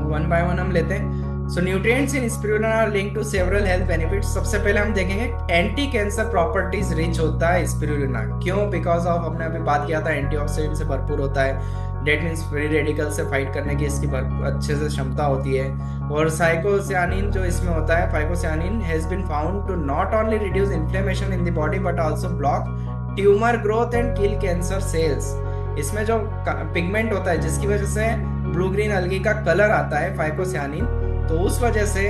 वन बाय वन हम लेते हैं। So nutrients in spirulina are linked to several health benefits. सबसे पहले हम देखेंगे एंटी कैंसर प्रॉपर्टीज रिच होता है स्पिरुलिना। क्यों? बिकॉज ऑफ, हमने अभी बात किया था, एंटीऑक्सीडेंट से भरपूर होता है, डेट मीन्स फ्री रेडिकल से फाइट करने की इसकी अच्छे से क्षमता होती है। और साइकोसियानिन जो इसमें होता है, phycocyanin has been found to not only reduce inflammation in the body but also block tumour growth and kill cancer cells. इसमें जो पिगमेंट होता है जिसकी वजह से ब्लू ग्रीन अलगी का कलर आता है फाइकोसियानिन, तो उस वजह से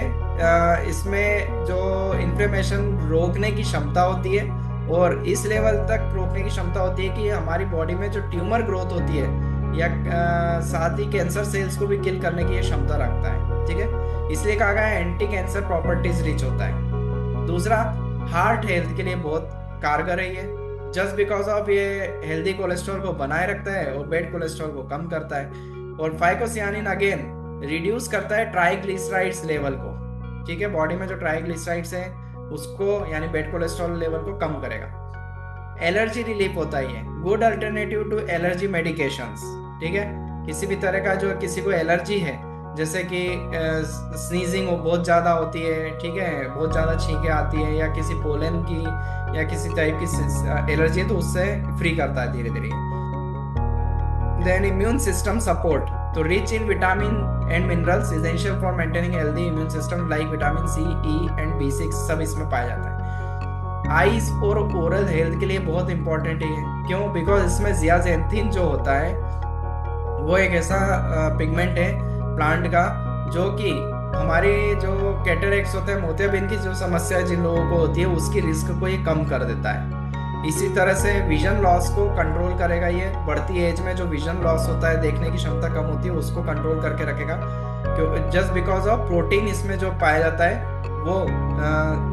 इसमें जो इन्फ्लेमेशन रोकने की क्षमता होती है और इस लेवल तक रोकने की क्षमता होती है कि हमारी बॉडी में जो ट्यूमर ग्रोथ होती है या साथ ही कैंसर सेल्स को भी किल करने की ये क्षमता रखता है। ठीक है, इसलिए कहा गया है एंटी कैंसर प्रॉपर्टीज रिच होता है। दूसरा, हार्ट हेल्थ के लिए बहुत कारगर है ये, जस्ट बिकॉज ऑफ ये हेल्दी कोलेस्ट्रॉल को बनाए रखता है और बैड कोलेस्ट्रॉल को कम करता है। और फाइकोसियानिन अगेन रिड्यूस करता है ट्राइग्लिसराइड्स लेवल को। ठीक है, बॉडी में जो ट्राइग्लिसराइड्स है उसको, यानी बैड कोलेस्ट्रॉल लेवल को कम करेगा। एलर्जी रिलीफ होता है ये, good alternative to allergy medications. ठीक है, किसी भी तरह का जो किसी को एलर्जी है, जैसे कि स्नीजिंग बहुत ज़्यादा होती है, ठीक है, बहुत ज़्यादा छींकें आती है, या किसी पोलन की या किसी टाइप की एलर्जी है, तो उससे फ्री करता है धीरे धीरे। देन इम्यून सिस्टम सपोर्ट, तो rich in vitamin and minerals essential for maintaining healthy immune system like vitamin C, E and B6 सब इसमें पाया जाता है। आईज और ओरल हेल्थ के लिए बहुत इंपॉर्टेंट है। क्यों? बिकॉज इसमें जियाजेंथिन जो होता है वो एक ऐसा पिगमेंट है प्लांट का जो कि हमारे जो कैटरेक्ट्स होते हैं, मोतियाबिंद की जो समस्या जिन लोगों को होती है उसकी रिस्क को ये कम कर देता है। इसी तरह से विजन लॉस को कंट्रोल करेगा ये, बढ़ती एज में जो विजन लॉस होता है, देखने की क्षमता कम होती है, उसको कंट्रोल करके रखेगा। क्यों? जस्ट बिकॉज ऑफ प्रोटीन इसमें जो पाया जाता है वो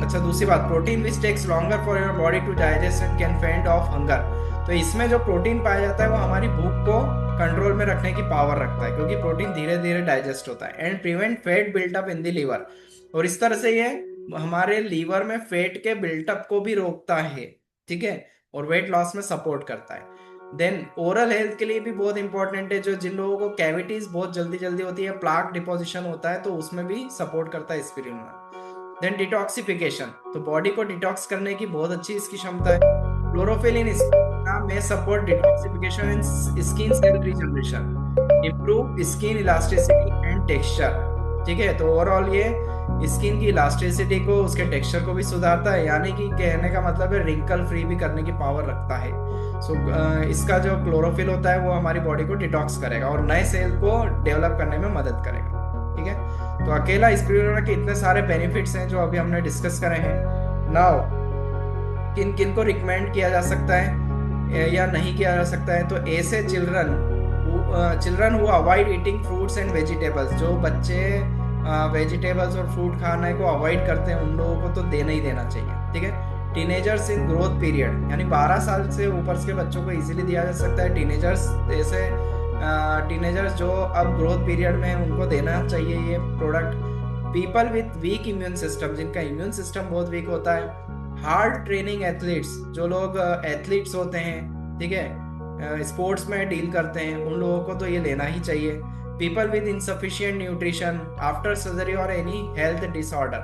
अच्छा, दूसरी बात, protein which takes longer for your body to digest and can fend off hunger. तो इसमें जो प्रोटीन पाया जाता है वो हमारी भूख को कंट्रोल में रखने की पावर रखता है, क्योंकि प्रोटीन धीरे धीरे डाइजेस्ट होता है। And prevent fat built up in the liver, और इस तरह से ये हमारे लीवर में फैट के बिल्टअप को भी रोकता है। ठीक है, और वेट लॉस में सपोर्ट करता है। देन ओरल हेल्थ के लिए भी बहुत इंपॉर्टेंट है, जो जिन लोगों को कैविटीज बहुत जल्दी जल्दी होती है, प्लाक डिपोजिशन होता है, तो उसमें भी सपोर्ट करता है स्पिरुलिना। देन डिटॉक्सिफिकेशन, तो बॉडी को डिटॉक्स करने की बहुत अच्छी इसकी क्षमता है। क्लोरोफिल इन स्पिरुलिना में support detoxification in skin cell regeneration, improve skin elasticity and texture. ठीक है, तो ओवरऑल ये स्किन की इलास्टिसिटी को, उसके टेक्सचर को भी सुधारता है, यानी कि कहने का मतलब है रिंकल फ्री भी करने की पावर रखता है। सो इसका जो क्लोरोफिल होता है वो हमारी बॉडी को डिटॉक्स करेगा और नए सेल को डेवलप करने में मदद करेगा। ठीक है, तो अकेला स्पिरुलिना के इतने सारे बेनिफिट्स हैं जो अभी हमने डिस्कस करे हैं। नाउ किन किन को रिकमेंड किया जा सकता है या नहीं किया जा सकता है, तो ऐसे children who avoid eating fruits and vegetables, जो बच्चे वेजिटेबल्स और फ्रूट खाने को अवॉइड करते हैं उन लोगों को तो देना ही देना चाहिए। ठीक है, टीनेजर्स इन ग्रोथ पीरियड, यानी 12 साल से ऊपर के बच्चों को इजीली दिया जा सकता है। टीनेजर्स जैसे टीनेजर्स जो अब ग्रोथ पीरियड में उनको देना चाहिए ये product. People with week immune system, जिनका इम्यून सिस्टम बहुत वीक होता है। हार्ड ट्रेनिंग एथलीट्स, जो लोग एथलीट्स होते हैं, ठीक है, स्पोर्ट्स में डील करते हैं, उन लोगों को तो ये लेना ही चाहिए। People with insufficient nutrition after surgery और एनी हेल्थ डिसऑर्डर,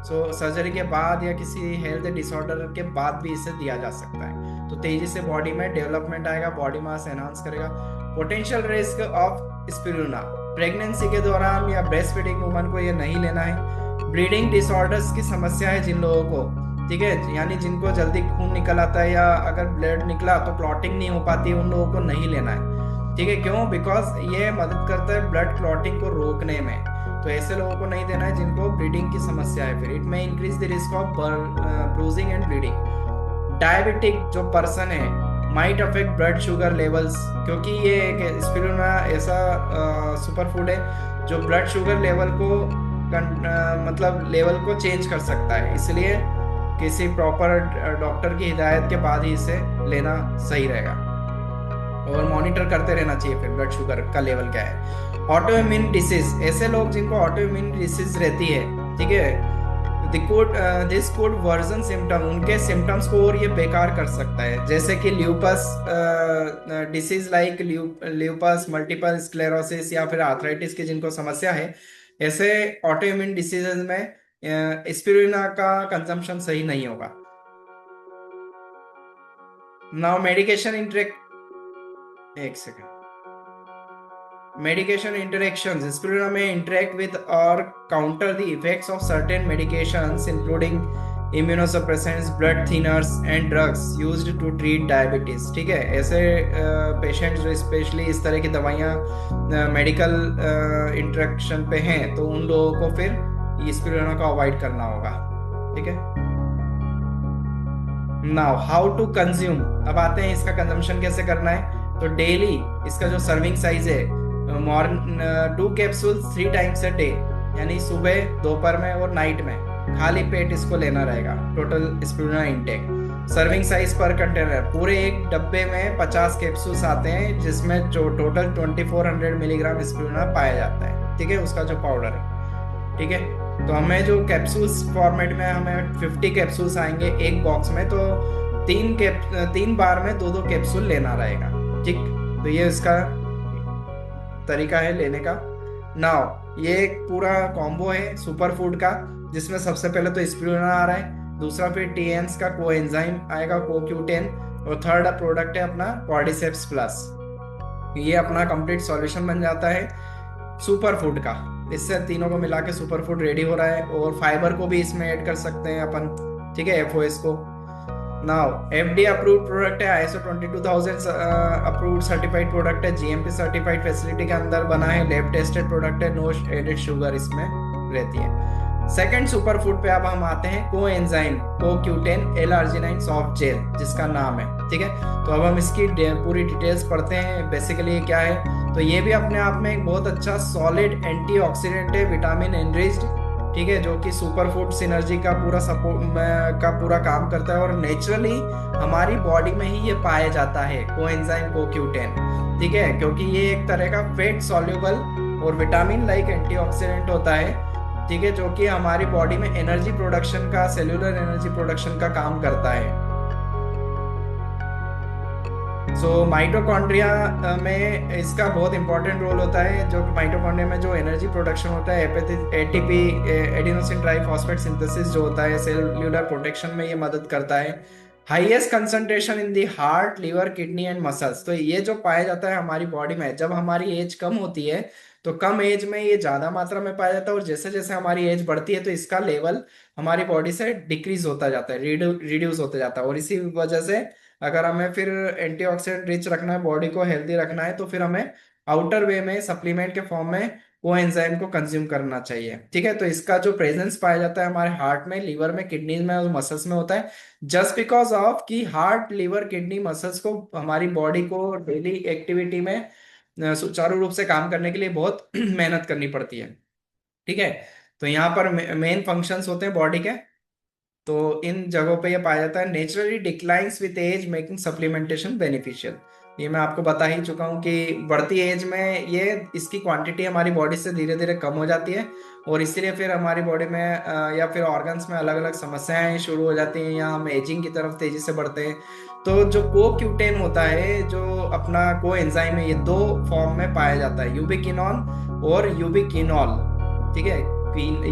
सो सर्जरी के बाद या किसी हेल्थ डिसऑर्डर के बाद भी इसे दिया जा सकता है, तो तेजी से बॉडी में डेवलपमेंट आएगा, बॉडी मास एनहांस करेगा। Potential risk of spirulina, pregnancy के दौरान या ब्रेस्ट फीडिंग वुमन को ये नहीं लेना है। ब्लीडिंग डिसऑर्डर्स की समस्या है जिन लोगों को, ठीक है, यानी जिनको जल्दी खून निकल आता है या अगर ब्लड निकला तो क्लॉटिंग नहीं हो पाती, उन लोगों को नहीं लेना है। ठीक है, क्यों? बिकॉज ये मदद करता है ब्लड क्लॉटिंग को रोकने में। तो ऐसे लोगों को नहीं देना है जिनको ब्लीडिंग की समस्या है। फिर इट में increase the risk of bruising and bleeding. Diabetic जो पर्सन है might affect blood sugar levels, क्योंकि ये एक स्पिरुलिना ऐसा सुपर फूड है जो ब्लड शुगर लेवल को मतलब लेवल को चेंज कर सकता है। इसलिए किसी प्रॉपर डॉक्टर की हिदायत के बाद ही इसे लेना सही रहेगा, और मॉनिटर करते रहना चाहिए फिर ब्लड शुगर का लेवल क्या है। ऑटो इम्यून डिसीज, ऐसे लोग जिनको ऑटो इम्यून डिसीज रहती है, ठीक है, दिस कोड वर्जन सिम्टम, उनके सिम्टम्स को और ये बेकार कर सकता है। जैसे कि lupus disease like lupus, multiple sclerosis या फिर आर्थराइटिस की जिनको समस्या है, ऐसे ऑटो इम्यून डिसीजेज में स्पिरुलिना का कंजम्पशन सही नहीं होगा। नाउ मेडिकेशन इंटरेक्ट, एक second, medication interactions, spirulina may interact with or counter the effects of certain medications including immunosuppressants, blood thinners and drugs used to treat diabetes। ठीक है, ऐसे patients जो स्पेशली इस तरह की दवाइयाँ मेडिकल इंटरेक्शन पे हैं, तो उन लोगों को फिर स्पिरुलिना को अवॉइड करना होगा। ठीक है, नाउ हाउ टू कंज्यूम, अब आते हैं इसका कंजम्पशन कैसे करना है। तो डेली इसका जो सर्विंग साइज है, morning 2 capsule 3 times a day, यानी सुबह, दोपहर में और नाइट में खाली पेट इसको लेना रहेगा। Total spirulina intake, serving size पर कंटेनर, पूरे एक डब्बे में 50 कैप्सूल्स आते हैं जिसमें जो टोटल 2400 मिलीग्राम स्पिरुलिना पाया जाता है। ठीक है, उसका जो पाउडर है। ठीक है, तो हमें जो कैप्सूल्स फॉर्मेट में हमें 50 कैप्सूल्स आएंगे एक बॉक्स में, तो 3 बार में 2-2 कैप्सूल लेना रहेगा। ठीक, तो ये इसका तरीका है लेने का। नाउ ये एक पूरा कॉम्बो है सुपर फूड का, जिसमें सबसे पहले तो स्पिरुलिना आ रहा है, दूसरा फिर टीएन्स का कोएंजाइम आएगा CoQ10, और थर्ड प्रोडक्ट है अपना कॉर्डिसेप्स प्लस। ये अपना कंप्लीट सॉल्यूशन बन जाता है सुपर फूड का। इससे तीनों को मिला के सुपर फूड रेडी हो रहा है, और फाइबर को भी इसमें ऐड कर सकते हैं अपन। ठीक है, FOS को। नाउ FDA अप्रूव्ड प्रोडक्ट है, ISO 22000 अप्रूव्ड सर्टिफाइड प्रोडक्ट है, GMP सर्टिफाइड फैसिलिटी के अंदर बना है, लैब टेस्टेड प्रोडक्ट है, नो एडेड शुगर इसमें रहती है। सेकंड सुपर फूड पे अब हम आते हैं coenzyme CoQ10 L-arginine soft gel, जिसका नाम है। ठीक है, तो अब हम इसकी पूरी डिटेल्स पढ़ते हैं। बेसिकली ये क्या है, तो ये भी अपने आप में एक बहुत अच्छा सॉलिड एंटीऑक्सीडेंट है, विटामिन एनरिच्ड। ठीक है, जो कि सुपर फूड सिनर्जी का पूरा सपोर्ट का पूरा काम करता है, और नेचुरली हमारी बॉडी में ही ये पाया जाता है कोएंजाइम CoQ10। ठीक है, क्योंकि ये एक तरह का फैट सॉल्युबल और विटामिन लाइक एंटीऑक्सीडेंट होता है। ठीक है, जो कि हमारी बॉडी में एनर्जी प्रोडक्शन का, सेल्यूलर एनर्जी प्रोडक्शन का काम करता है। सो माइटोकॉन्ड्रिया में इसका बहुत इंपॉर्टेंट रोल होता है। जो माइटोकॉन्ड्रिया में जो एनर्जी प्रोडक्शन होता है, ATP एडिनोसिन ट्राइफॉस्फेट सिंथेसिस जो होता है, सेल्यूलर प्रोटेक्शन में ये मदद करता है। Highest concentration in the heart, liver, kidney and muscles, तो ये जो पाया जाता है हमारी बॉडी में जब हमारी एज कम होती है, तो कम एज में ये ज्यादा मात्रा में पाया जाता है, और जैसे जैसे हमारी एज बढ़ती है तो इसका लेवल हमारी बॉडी से डिक्रीज होता जाता है, रिड्यूस होता जाता है। और इसी वजह से अगर हमें फिर एंटीऑक्सीडेंट रिच रखना है, बॉडी को हेल्दी रखना है, तो फिर हमें आउटर वे में सप्लीमेंट के फॉर्म में कोएंजाइम को कंज्यूम करना चाहिए। ठीक है, तो इसका जो प्रेजेंस पाया जाता है हमारे हार्ट में, लिवर में, किडनीज में और मसल्स में होता है, जस्ट बिकॉज ऑफ कि हार्ट, लिवर, किडनी, मसल्स को हमारी बॉडी को डेली एक्टिविटी में सुचारू रूप से काम करने के लिए बहुत मेहनत करनी पड़ती है। ठीक है, तो यहाँ पर मेन फंक्शंस होते हैं बॉडी के, तो इन जगहों पे ये पाया जाता है। Naturally declines with age making supplementation beneficial, ये मैं आपको बता ही चुका हूँ कि बढ़ती एज में ये इसकी क्वांटिटी हमारी बॉडी से धीरे धीरे कम हो जाती है, और इसीलिए फिर हमारी बॉडी में या फिर ऑर्गन्स में अलग अलग समस्याएं शुरू हो जाती हैं, या हम एजिंग की तरफ तेजी से बढ़ते हैं। तो जो CoQ10 होता है, जो अपना कोएंजाइम है, ये 2 फॉर्म में पाया जाता है, यूबिक्विनोन और यूबिक्विनोल। ठीक है,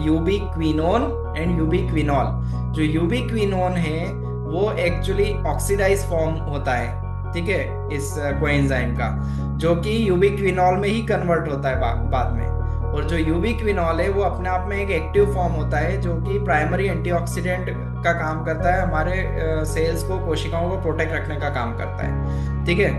यूबिक्विनोन एंड यूबिक्विनोल। जो यूबिक्विनोन है वो एक्चुअली ऑक्सीडाइज फॉर्म होता है। ठीक है, इस कोएंजाइम का, जो कि यूबिक्विनोल में ही कन्वर्ट होता है बाद में। और जो यूबिक्विनोल है वो अपने आप में एक एक्टिव फॉर्म होता है, जो कि प्राइमरी एंटीऑक्सीडेंट का काम करता है, हमारे सेल्स को, कोशिकाओं को प्रोटेक्ट रखने का काम करता है। ठीक है,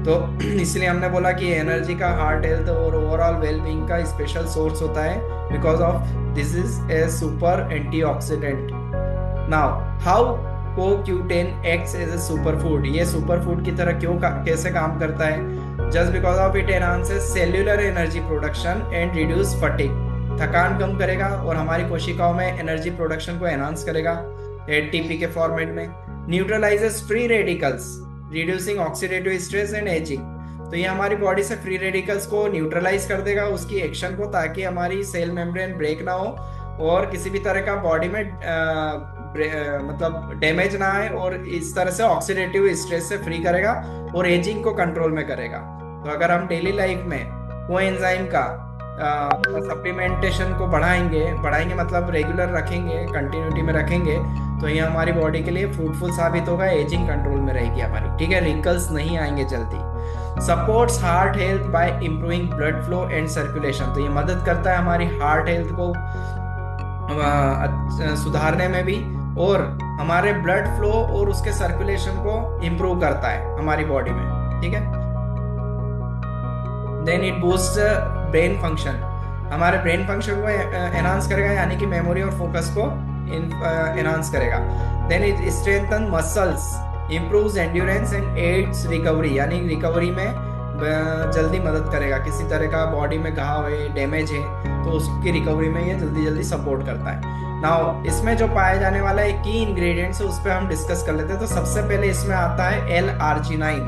तो इसलिए हमने बोला कि एनर्जी का हार्ट हेल्थ और ओवरऑल वेलबींग का स्पेशल सोर्स होता है, because of this is a super antioxidant. Now how CoQ10 acts as a super food, ये सुपर फूड की तरह कैसे काम करता है? Just because of it enhances cellular energy production and reduce fatigue, थकान कम करेगा और हमारी कोशिकाओं में एनर्जी प्रोडक्शन को एनहांस करेगा एटीपी के फॉर्मेट में। Neutralizes free radicals reducing oxidative stress and ageing, तो ये हमारी बॉडी से फ्री रेडिकल्स को न्यूट्रलाइज कर देगा, उसकी एक्शन को, ताकि हमारी सेल मेम्ब्रेन ब्रेक ना हो और किसी भी तरह का बॉडी में मतलब डैमेज ना आए, और इस तरह से ऑक्सीडेटिव स्ट्रेस से फ्री करेगा और एजिंग को कंट्रोल में करेगा। तो अगर हम डेली लाइफ में कोएंजाइम का सप्लीमेंटेशन को बढ़ाएंगे मतलब रेगुलर रखेंगे, कंटिन्यूटी में रखेंगे, तो ये हमारी बॉडी के लिए फ्रूटफुल साबित होगा, एजिंग कंट्रोल में रहेगी हमारी। ठीक है, रिंकल्स नहीं आएंगे जल्दी। Supports heart health by improving blood flow and circulation, तो ये मदद करता है हमारी हार्ट हेल्थ को सुधारने में भी, और हमारे ब्लड फ्लो और उसके सर्कुलेशन को इम्प्रूव करता है हमारी बॉडी में। ठीक है, then it boost brain function, हमारे ब्रेन फंक्शन को एनहांस करेगा, यानी कि मेमोरी और फोकस को एनहांस करेगा। Then it strengthen muscles, improves endurance and aids recovery, यानी रिकवरी में जल्दी मदद करेगा। किसी तरह का बॉडी में घाव है, डैमेज है, तो उसकी रिकवरी में ये जल्दी जल्दी सपोर्ट करता है। नाउ इसमें जो पाया जाने वाला है की इंग्रेडिएंट्स है, उस पर हम डिस्कस कर लेते हैं। तो सबसे पहले इसमें आता है L-arginine,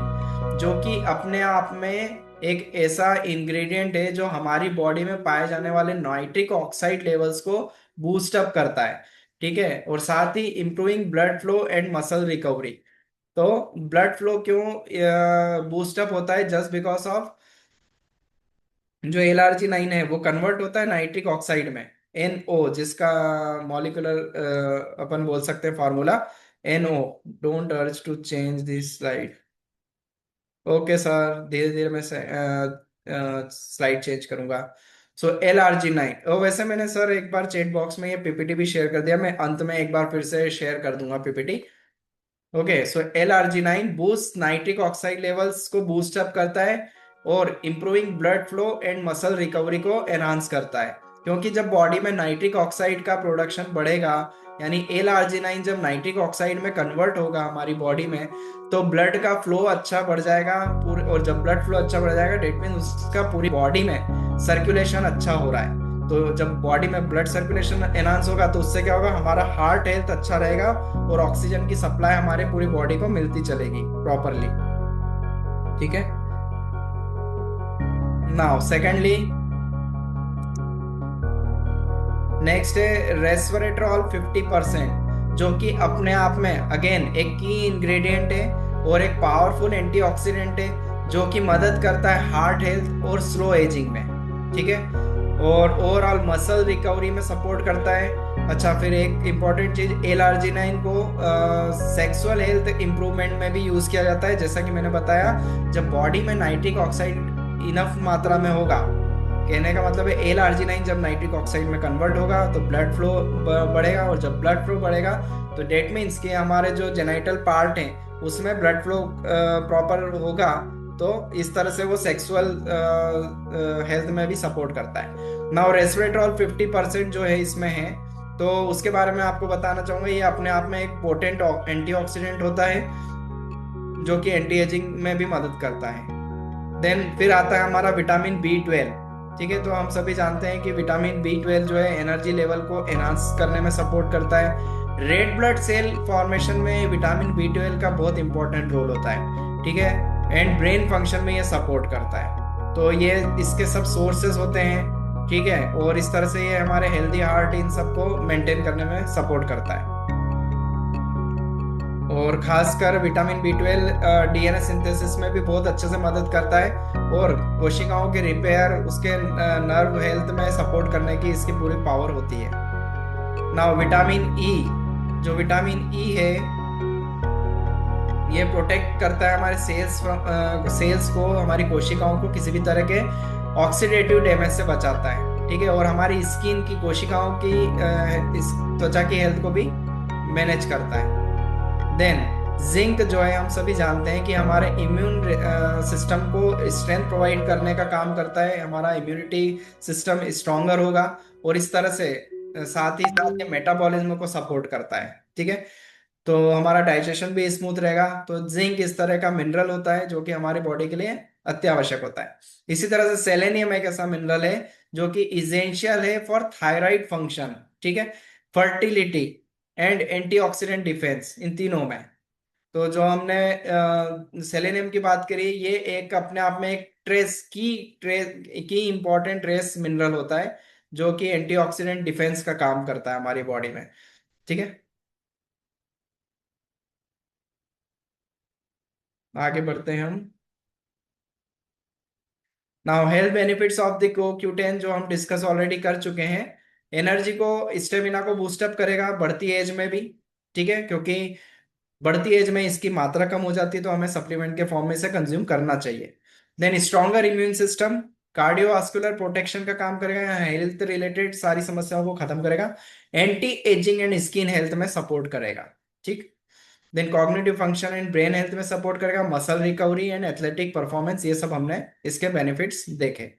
जो कि अपने आप में एक ऐसा इंग्रेडिएंट है जो हमारी बॉडी में पाए जाने वाले नाइट्रिक ऑक्साइड लेवल्स को बूस्ट अप करता है। ठीक है, और साथ ही improving blood flow and muscle recovery. तो ब्लड फ्लो क्यों बूस्ट अप होता है? जस्ट बिकॉज ऑफ जो L-arginine है वो कन्वर्ट होता है नाइट्रिक ऑक्साइड में, NO, जिसका मॉलिक्यूलर अपन बोल सकते हैं formula NO। Don't urge to change this slide. Okay sir, धीरे धीरे मैं स्लाइड चेंज करूंगा। सो L-arginine, और वैसे मैंने सर एक बार चैट बॉक्स में ये पीपीटी भी शेयर कर दिया, मैं अंत में एक बार फिर से शेयर कर दूंगा पीपीटी। ओके, सो L-arginine boost nitric oxide levels को बूस्ट अप करता है और improving blood flow and muscle recovery को एनहांस करता है, क्योंकि जब बॉडी में नाइट्रिक ऑक्साइड का प्रोडक्शन बढ़ेगा, यानी L-arginine जब नाइट्रिक ऑक्साइड में कन्वर्ट होगा हमारी बॉडी में, तो ब्लड का फ्लो अच्छा बढ़ जाएगा पूरे, और जब ब्लड फ्लो अच्छा बढ़ जाएगा डेट मीन उसका पूरी बॉडी में सर्कुलेशन अच्छा हो रहा है। तो जब बॉडी में ब्लड सर्कुलेशन एनहांस होगा तो उससे क्या होगा, हमारा हार्ट हेल्थ अच्छा रहेगा और ऑक्सीजन की सप्लाई हमारे पूरी बॉडी को मिलती चलेगी प्रॉपरली। ठीक है, नाउ सेकेंडली नेक्स्ट है रेस्वेरेट्रॉल 50%, जो कि अपने आप में अगेन एक की इंग्रेडिएंट है और एक पावरफुल एंटीऑक्सीडेंट है, जो कि मदद करता है हार्ट हेल्थ और स्लो एजिंग में। ठीक है, और ओवरऑल मसल रिकवरी में सपोर्ट करता है। अच्छा, फिर एक इंपॉर्टेंट चीज, L-arginine को सेक्सुअल हेल्थ इंप्रूवमेंट में भी यूज किया जाता है। जैसा कि मैंने बताया, जब बॉडी में नाइट्रिक ऑक्साइड इनफ मात्रा में होगा, कहने का मतलब है L-arginine जब नाइट्रिक ऑक्साइड में कन्वर्ट होगा तो ब्लड फ्लो बढ़ेगा, और जब ब्लड फ्लो बढ़ेगा तो डेट मीन्स कि हमारे जो जेनाइटल पार्ट हैं उसमें ब्लड फ्लो प्रॉपर होगा, तो इस तरह से वो सेक्सुअल हेल्थ में भी सपोर्ट करता है। नाउ रेस्वेरेट्रॉल 50% जो है इसमें है, तो उसके बारे में आपको बताना चाहूंगा। ये अपने आप में एक पोटेंट एंटीऑक्सीडेंट होता है जो कि एंटी एजिंग में भी मदद करता है। देन फिर आता है हमारा विटामिन B12। ठीक है, तो हम सभी जानते हैं कि विटामिन B12 जो है एनर्जी लेवल को एनहांस करने में सपोर्ट करता है। रेड ब्लड सेल फॉर्मेशन में विटामिन B12 का बहुत इंपॉर्टेंट रोल होता है। ठीक है, एंड ब्रेन फंक्शन में ये सपोर्ट करता है। तो ये इसके सब सोर्सेस होते हैं। ठीक है, और इस तरह से ये हमारे हेल्दी हार्ट इन सबको मेंटेन करने में सपोर्ट करता है। और खासकर विटामिन B12 डीएनए सिंथेसिस में भी बहुत अच्छे से मदद करता है, और कोशिकाओं के रिपेयर, उसके नर्व हेल्थ में सपोर्ट करने की इसकी पूरी पावर होती है। नाउ विटामिन E, जो विटामिन E है ये प्रोटेक्ट करता है हमारे सेल्स को, हमारी कोशिकाओं को किसी भी तरह के ऑक्सीडेटिव डैमेज से बचाता है। ठीक है, और हमारी स्किन की, कोशिकाओं की, इस त्वचा की हेल्थ को भी मैनेज करता है। देन जिंक जो है, हम सभी जानते हैं कि हमारे इम्यून सिस्टम को स्ट्रेंथ प्रोवाइड करने का काम करता है, हमारा इम्यूनिटी सिस्टम स्ट्रांगर होगा, और इस तरह से साथ ही साथ ये मेटाबॉलिज्म को सपोर्ट करता है। ठीक है, तो हमारा डाइजेशन भी स्मूथ रहेगा। तो जिंक इस तरह का मिनरल होता है जो कि हमारी बॉडी के लिए अत्यावश्यक होता है। इसी तरह से सेलेनियम एक ऐसा मिनरल है जो कि इसेंशियल है फॉर थायराइड फंक्शन, ठीक है, फर्टिलिटी एंड एंटीऑक्सीडेंट डिफेंस, इन तीनों में। तो जो हमने सेलेनियम की बात करी, ये एक अपने आप में एक ट्रेस की इंपॉर्टेंट ट्रेस मिनरल होता है जो कि एंटीऑक्सीडेंट डिफेंस का काम करता है हमारी बॉडी में। ठीक है, आगे बढ़ते हैं हम। Now health benefits of the CoQ10 जो हम डिस्कस ऑलरेडी कर चुके हैं। एनर्जी को, स्टेमिना को बूस्टअप करेगा बढ़ती एज में भी। ठीक है, क्योंकि बढ़ती एज में इसकी मात्रा कम हो जाती है, तो हमें सप्लीमेंट के फॉर्म में इसे कंज्यूम करना चाहिए। Then stronger immune system, cardiovascular protection का काम करेगा, हेल्थ रिलेटेड सारी समस्याओं को खत्म करेगा, anti ageing and skin health में सपोर्ट करेगा। ठीक। Then cognitive function and brain health में सपोर्ट करेगा, muscle recovery and athletic performance, ये सब हमने इसके बेनिफिट्स देखे।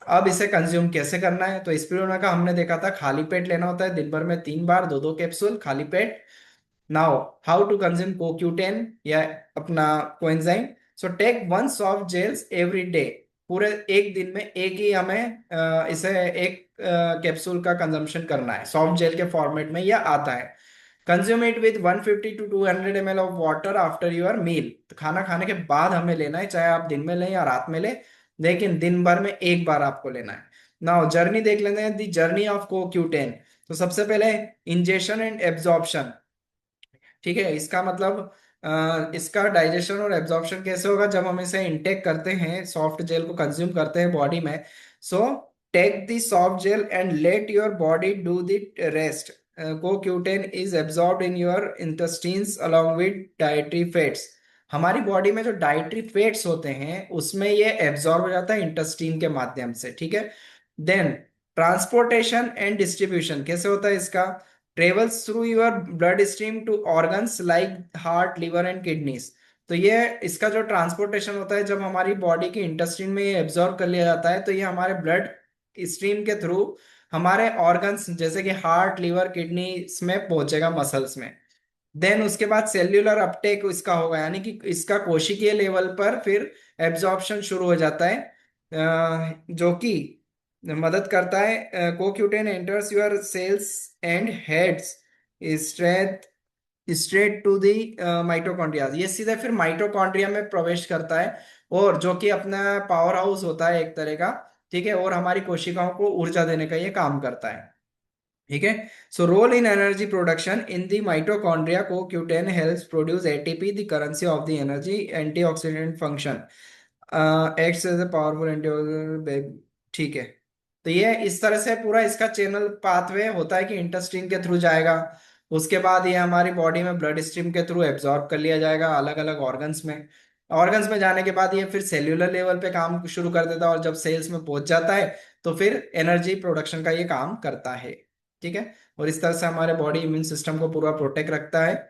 अब इसे कंज्यूम कैसे करना है, तो स्पिरुलिना का हमने देखा था खाली पेट लेना होता है, दिन भर में 3 बार 2-2 कैप्सूल खाली पेट। Now how to consume CoQ10 या अपना coenzyme. So take 1 soft gels every day, पूरे एक दिन में एक ही हमें इसे एक कैप्सूल का कंजम्पशन करना है, सॉफ्ट जेल के फॉर्मेट में यह आता है। Consume it with 150 to 200 ml of water after your meal, तो खाना खाने के बाद हमें लेना है, चाहे आप दिन में लें या रात में लें, लेकिन दिन भर में एक बार आपको लेना है। नाउ जर्नी देख लेते हैं, दी जर्नी ऑफ CoQ10। तो सबसे पहले इंजेशन एंड एब्जॉर्प्शन। ठीक है, इसका मतलब इसका डाइजेशन और एब्जॉर्प्शन कैसे होगा, जब हम इसे इनटेक करते हैं, सॉफ्ट जेल को कंज्यूम करते हैं बॉडी में। So take the soft gel and let your body do the rest. CoQ10 is absorbed in your intestines along with dietary fats. हमारी बॉडी में जो डाइटरी फैट्स होते हैं उसमें ये एब्जॉर्ब हो जाता है इंटेस्टीन के माध्यम से। ठीक है, देन ट्रांसपोर्टेशन एंड डिस्ट्रीब्यूशन कैसे होता है इसका। travels through your blood stream to organs like heart, liver and kidneys। तो ये इसका जो ट्रांसपोर्टेशन होता है, जब हमारी बॉडी के इंटेस्टाइन में ये एब्जॉर्ब कर लिया जाता है, तो ये हमारे ब्लड स्ट्रीम के थ्रू हमारे ऑर्गन्स जैसे कि हार्ट, लिवर, किडनी में पहुंचेगा, मसल्स में। देन उसके बाद सेल्यूलर अपटेक इसका होगा, यानी कि इसका कोशिकीय लेवल पर फिर एब्जॉर्प्शन शुरू हो जाता है, जो कि मदद करता है। CoQ10 enters your cells and heads straight straight to the mitochondria, ये सीधे फिर माइटोकॉन्ड्रिया में प्रवेश करता है, और जो कि अपना पावर हाउस होता है एक तरह का। ठीक है, और हमारी कोशिकाओं को ऊर्जा देने का ये काम करता है। ठीक है, so role in energy production in the mitochondria, CoQ10 helps produce ATP, the currency of the energy, antioxidant function, acts as a powerful anti. ठीक है, तो ये इस तरह से पूरा इसका चैनल पाथवे होता है कि इंटेस्टाइन के थ्रू जाएगा, उसके बाद ये हमारी बॉडी में ब्लड स्ट्रीम के थ्रू एब्जॉर्ब कर लिया जाएगा अलग अलग ऑर्गन्स में। ऑर्गन्स में जाने के बाद ये फिर सेल्यूलर लेवल पे काम शुरू कर देता है, और जब सेल्स में पहुंच जाता है तो फिर एनर्जी प्रोडक्शन का ये काम करता है। ठीक है, और इस तरह से हमारे बॉडी इम्यून सिस्टम को पूरा प्रोटेक्ट रखता है।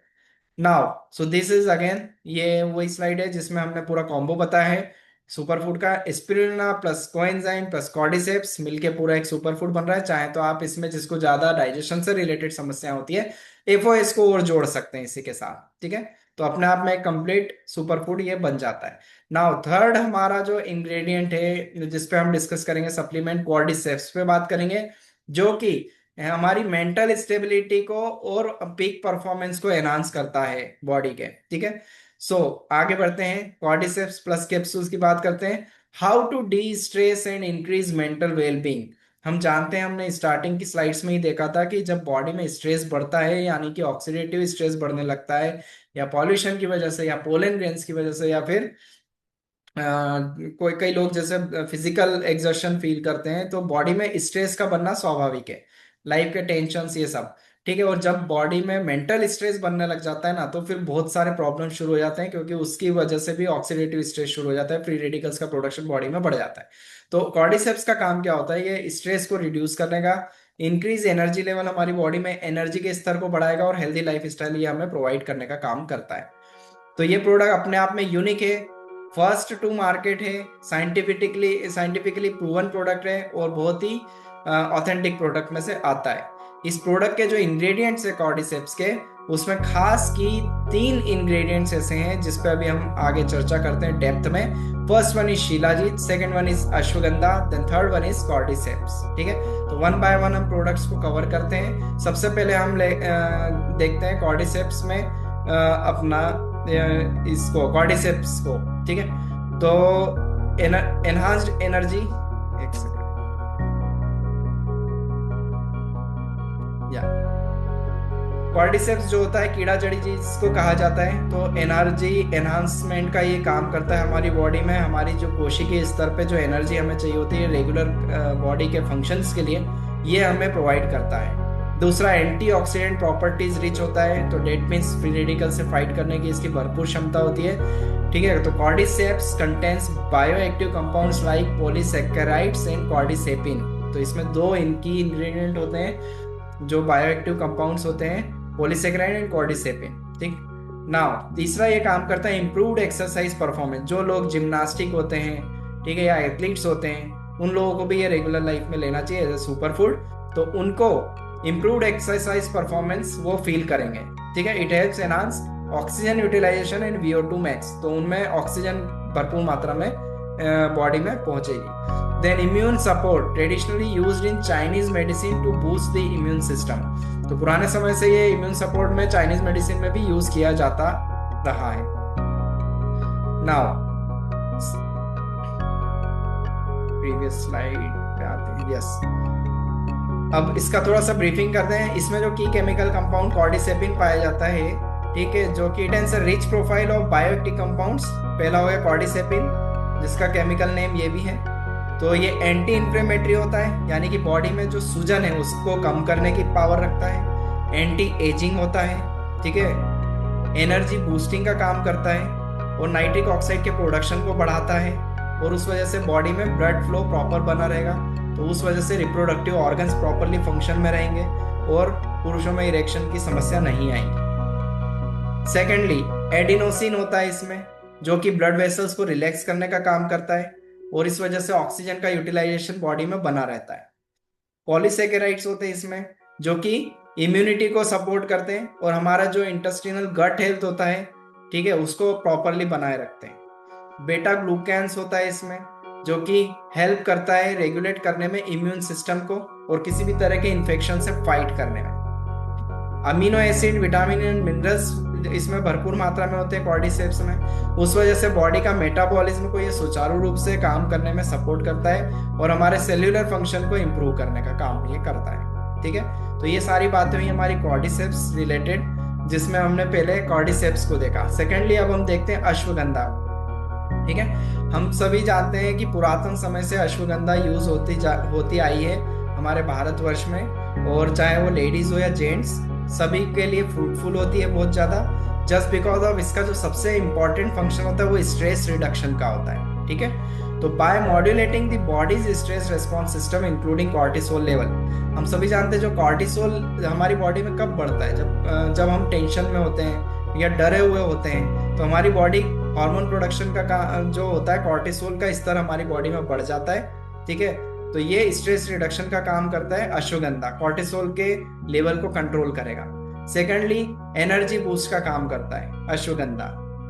Now so this is again, ये वही स्लाइड है जिसमें हमने पूरा कॉम्बो बताया है सुपर फूड का। Spirulina plus coenzyme plus cordyceps मिलके पूरा एक सुपर फूड बन रहा है। चाहे तो आप इसमें, जिसको ज्यादा डाइजेशन से रिलेटेड समस्या होती है, एफओएस को और जोड़ सकते हैं इसी के साथ। ठीक है, तो अपने आप में एक कंप्लीट सुपर फूड ये बन जाता है। नाउ थर्ड हमारा जो इंग्रेडिएंट है जिसपे हम डिस्कस करेंगे, सप्लीमेंट, कॉर्डिसेप्स पे बात करेंगे, जो कि हमारी मेंटल स्टेबिलिटी को और पीक परफॉर्मेंस को एनहांस करता है बॉडी के। ठीक है, सो आगे बढ़ते हैं, कॉर्डिसेप्स प्लस कैप्सूल्स की बात करते हैं। How to destress and increase mental wellbeing. हम जानते हैं, हमने स्टार्टिंग की स्लाइड्स में ही देखा था कि जब बॉडी में स्ट्रेस बढ़ता है, यानी कि ऑक्सीडेटिव स्ट्रेस बढ़ने लगता है, या पॉल्यूशन की वजह से, या पोलन ग्रेन्स की वजह से, या फिर कोई कई लोग जैसे फिजिकल एग्जर्शन फील करते हैं, तो बॉडी में स्ट्रेस का बनना स्वाभाविक है, लाइफ के टेंशन ये सब। ठीक है, और जब बॉडी में मेंटल स्ट्रेस बनने लग जाता है ना, तो फिर बहुत सारे प्रॉब्लम शुरू हो जाते हैं, क्योंकि उसकी वजह से भी ऑक्सीडेटिव स्ट्रेस शुरू हो जाता है, फ्री रेडिकल्स का प्रोडक्शन बॉडी में बढ़ जाता है। तो कॉर्डिसेप्स का काम क्या होता है, ये स्ट्रेस को रिड्यूस करने का, इंक्रीज एनर्जी लेवल, हमारी बॉडी में एनर्जी के स्तर को बढ़ाएगा और हेल्दी लाइफ स्टाइल ये हमें प्रोवाइड करने का काम करता है। तो ये प्रोडक्ट अपने आप में यूनिक है, फर्स्ट टू मार्केट है, साइंटिफिकली प्रूवन प्रोडक्ट है और बहुत ही ऑथेंटिक प्रोडक्ट में से आता है। इस प्रोडक्ट के जो इंग्रेडिएंट्स है कॉर्डिसेप्स के, उसमें खास की 3 इंग्रेडिएंट्स ऐसे हैं जिस पे अभी हम आगे चर्चा करते हैं डेप्थ में। First one is shilajit, second one is ashwagandha, then third one is cordyceps. ठीक है, तो वन बाय वन हम प्रोडक्ट्स को कवर करते हैं। सबसे पहले हम देखते हैं कॉर्डिसेप्स में अपना इसको कॉर्डिसेप्स को। ठीक है, तो एनहांस्ड एनर्जी, एक सेकंड या कॉर्डिसेप्स जो होता है कीड़ा जड़ी जिसको कहा जाता है, तो एनर्जी एनहांसमेंट का ये काम करता है हमारी बॉडी में। हमारी जो कोशिकीय स्तर पे जो एनर्जी हमें चाहिए होती है रेगुलर बॉडी के फंक्शंस के लिए, ये हमें प्रोवाइड करता है। दूसरा, एंटीऑक्सीडेंट प्रॉपर्टीज रिच होता है, तो डेट मीन्स फ्री रेडिकल से फाइट करने की इसकी भरपूर क्षमता होती है। ठीक है, तो cordyceps contains bioactive compounds like polysaccharides and cordycepin. तो इसमें 2 इनकी इंग्रेडिएंट होते हैं जो बायोएक्टिव कंपाउंड्स होते हैं, पॉलीसैकेराइड एंड कॉर्डिसेपिन। ठीक, नाउ तीसरा ये काम करता है इम्प्रूव्ड एक्सरसाइज परफॉर्मेंस। जो लोग जिम्नास्टिक होते हैं, ठीक है, या एथलीट्स होते हैं, उन लोगों को भी ये रेगुलर लाइफ में लेना चाहिए एज ए सुपर फूड, तो उनको इम्प्रूव्ड एक्सरसाइज परफॉर्मेंस वो फील करेंगे। ठीक है, it helps enhance oxygen utilization and VO2 max, तो उनमें ऑक्सीजन भरपूर मात्रा में बॉडी में पहुंचेगी। Then immune support, traditionally used in Chinese medicine to boost the immune system. तो पुराने समय से ये इम्यून सपोर्ट में चाइनीज मेडिसिन में भी यूज किया जाता रहा है। नाउ प्रीवियस स्लाइड पे आते हैं। यस, अब इसका थोड़ा सा ब्रीफिंग करते हैं। इसमें जो की केमिकल कंपाउंड कॉर्डिसेपिन पाया जाता है, ठीक है, जो कि it has a rich profile of bioactive compounds. पहला हो गया कॉर्डिसेपिन, जिसका केमिकल नेम ये भी है। तो ये एंटी इन्फ्लेमेटरी होता है, यानी कि बॉडी में जो सूजन है उसको कम करने की पावर रखता है। एंटी एजिंग होता है, ठीक है, एनर्जी बूस्टिंग का काम करता है और नाइट्रिक ऑक्साइड के प्रोडक्शन को बढ़ाता है, और उस वजह से बॉडी में ब्लड फ्लो प्रॉपर बना रहेगा, तो उस वजह से रिप्रोडक्टिव ऑर्गन्स प्रॉपरली फंक्शन में रहेंगे और पुरुषों में इरेक्शन की समस्या नहीं आएगी। सेकेंडली, एडिनोसिन होता है इसमें, जो कि ब्लड वेसल्स को रिलैक्स करने का काम करता है और इस वजह से ऑक्सीजन का यूटिलाइजेशन बॉडी में बना रहता है। पॉलीसैकेराइड्स होते हैं इसमें, जो कि इम्यूनिटी को सपोर्ट करते हैं और हमारा जो इंटेस्टिनल गट हेल्थ होता है, ठीक है, उसको प्रॉपरली बनाए रखते हैं। बेटा ग्लूकेन्स होता है इसमें, जो कि हेल्प करता है रेगुलेट करने में इम्यून सिस्टम को और किसी भी तरह के इन्फेक्शन से फाइट करने में। Amino acid, vitamin and minerals इसमें भरपूर मात्रा में होते हैं कॉर्डिसेप्स में, उस वजह से बॉडी का मेटाबॉलिज्म को ये सुचारू रूप से काम करने में सपोर्ट करता है और हमारे सेल्यूलर फंक्शन को इम्प्रूव करने का काम ये करता है। ठीक है, तो ये सारी बातें हुई हमारी कॉर्डिसेप्स रिलेटेड, जिसमें हमने पहले कॉर्डिसेप्स को देखा। सेकेंडली अब हम देखते हैं अश्वगंधा। ठीक है, हम सभी जानते हैं कि पुरातन समय से अश्वगंधा यूज होती आई है हमारे भारतवर्ष में, और चाहे वो लेडीज हो या जेंट्स, सभी के लिए फ्रूटफुल होती है बहुत ज्यादा, जस्ट बिकॉज ऑफ इसका जो सबसे इंपॉर्टेंट फंक्शन होता है वो स्ट्रेस रिडक्शन का होता है। ठीक है, तो by modulating the body's stress response system including cortisol level. हम सभी जानते हैं जो कॉर्टिसोल हमारी बॉडी में कब बढ़ता है, जब हम टेंशन में होते हैं या डरे हुए होते हैं, तो हमारी बॉडी हार्मोन प्रोडक्शन का जो होता है कॉर्टिसोल का स्तर हमारी बॉडी में बढ़ जाता है। ठीक है, तो ये स्ट्रेस रिडक्शन का काम करता है अश्वगंधा, कॉर्टिसोल के लेवल को कंट्रोल करेगा। सेकेंडली, एनर्जी बूस्ट का काम करता है अश्वगंधा।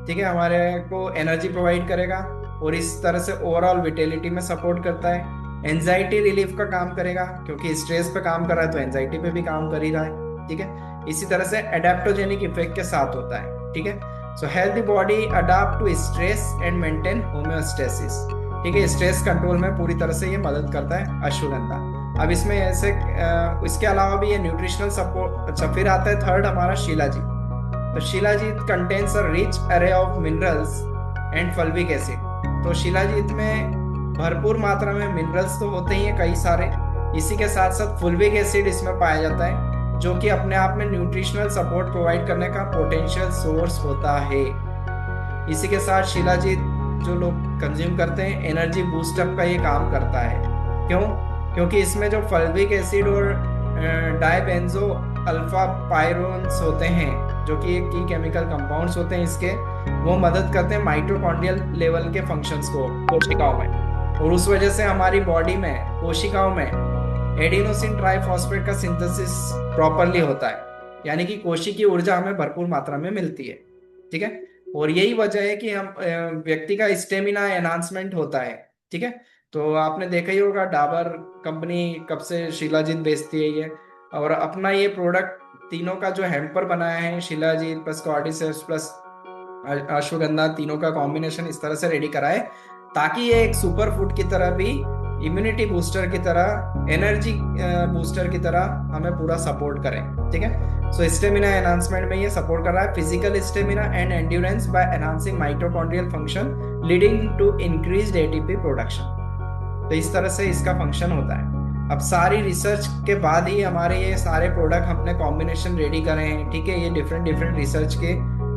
ठीक है, हमारे को एनर्जी प्रोवाइड करेगा और इस तरह से ओवरऑल विटेलिटी में सपोर्ट करता है। एंजाइटी रिलीफ का काम करेगा, क्योंकि स्ट्रेस पे काम कर रहा है तो एंजाइटी पे भी काम कर ही रहा है। ठीक है, इसी तरह से एडेप्टोजेनिक इफेक्ट के साथ होता है। ठीक है, so health the body adapt to stress and maintain homeostasis. ठीक है, स्ट्रेस कंट्रोल में पूरी तरह से ये मदद करता है अश्वगंधा। अब इसमें ऐसे इसके अलावा भी ये न्यूट्रिशनल सपोर्ट। अच्छा, फिर आता है थर्ड हमारा शिलाजीत। तो शिलाजीत कंटेन्स अ रिच अरे of minerals and fulvic acid. तो शिलाजीत में भरपूर मात्रा में मिनरल्स तो होते ही हैं कई सारे, इसी के साथ साथ फुल्विक एसिड इसमें पाया जाता है, जो कि अपने आप में न्यूट्रिशनल सपोर्ट प्रोवाइड करने का पोटेंशियल सोर्स होता है। इसी के साथ शिलाजीत जो लोग कंज्यूम करते हैं, एनर्जी बूस्टअप का ये काम करता है। क्यों? क्योंकि इसमें जो फल्विक एसिड और डाइबेंजो अल्फा पायरोन्स होते हैं, जो कि एक की केमिकल कंपाउंड्स होते हैं इसके। वो मदद करते हैं माइटोकॉन्ड्रियल लेवल के फंक्शंस को कोशिकाओं में, और उस वजह से हमारी बॉडी में कोशिकाओं में एडिनोसिन ट्राइफॉस्फेट का सिंथेसिस प्रॉपरली होता है, यानी कि कोशिकीय ऊर्जा हमें भरपूर मात्रा में मिलती है। ठीक है, और यही वजह है कि हम व्यक्ति का स्टेमिना एनहांसमेंट होता है। ठीक है, तो आपने देखा ही होगा डाबर कंपनी कब से शिलाजीत बेचती है ये, और अपना ये प्रोडक्ट तीनों का जो हैम्पर बनाया है, shilajit plus cordyceps plus ashwagandha, तीनों का कॉम्बिनेशन इस तरह से रेडी करा है ताकि ये एक सुपर फूड की तरह भी, इम्यूनिटी बूस्टर की तरह, एनर्जी बूस्टर की तरह हमें पूरा सपोर्ट करे। ठीक है, सो स्टेमिना एनहांसमेंट में ये सपोर्ट कर रहा है, physical stamina and endurance by enhancing mitochondrial function leading to increased ATP production. तो इस तरह से इसका फंक्शन होता है। अब सारी रिसर्च के बाद ही हमारे ये सारे प्रोडक्ट हमने कॉम्बिनेशन रेडी करे हैं। ठीक है, ये डिफरेंट डिफरेंट रिसर्च के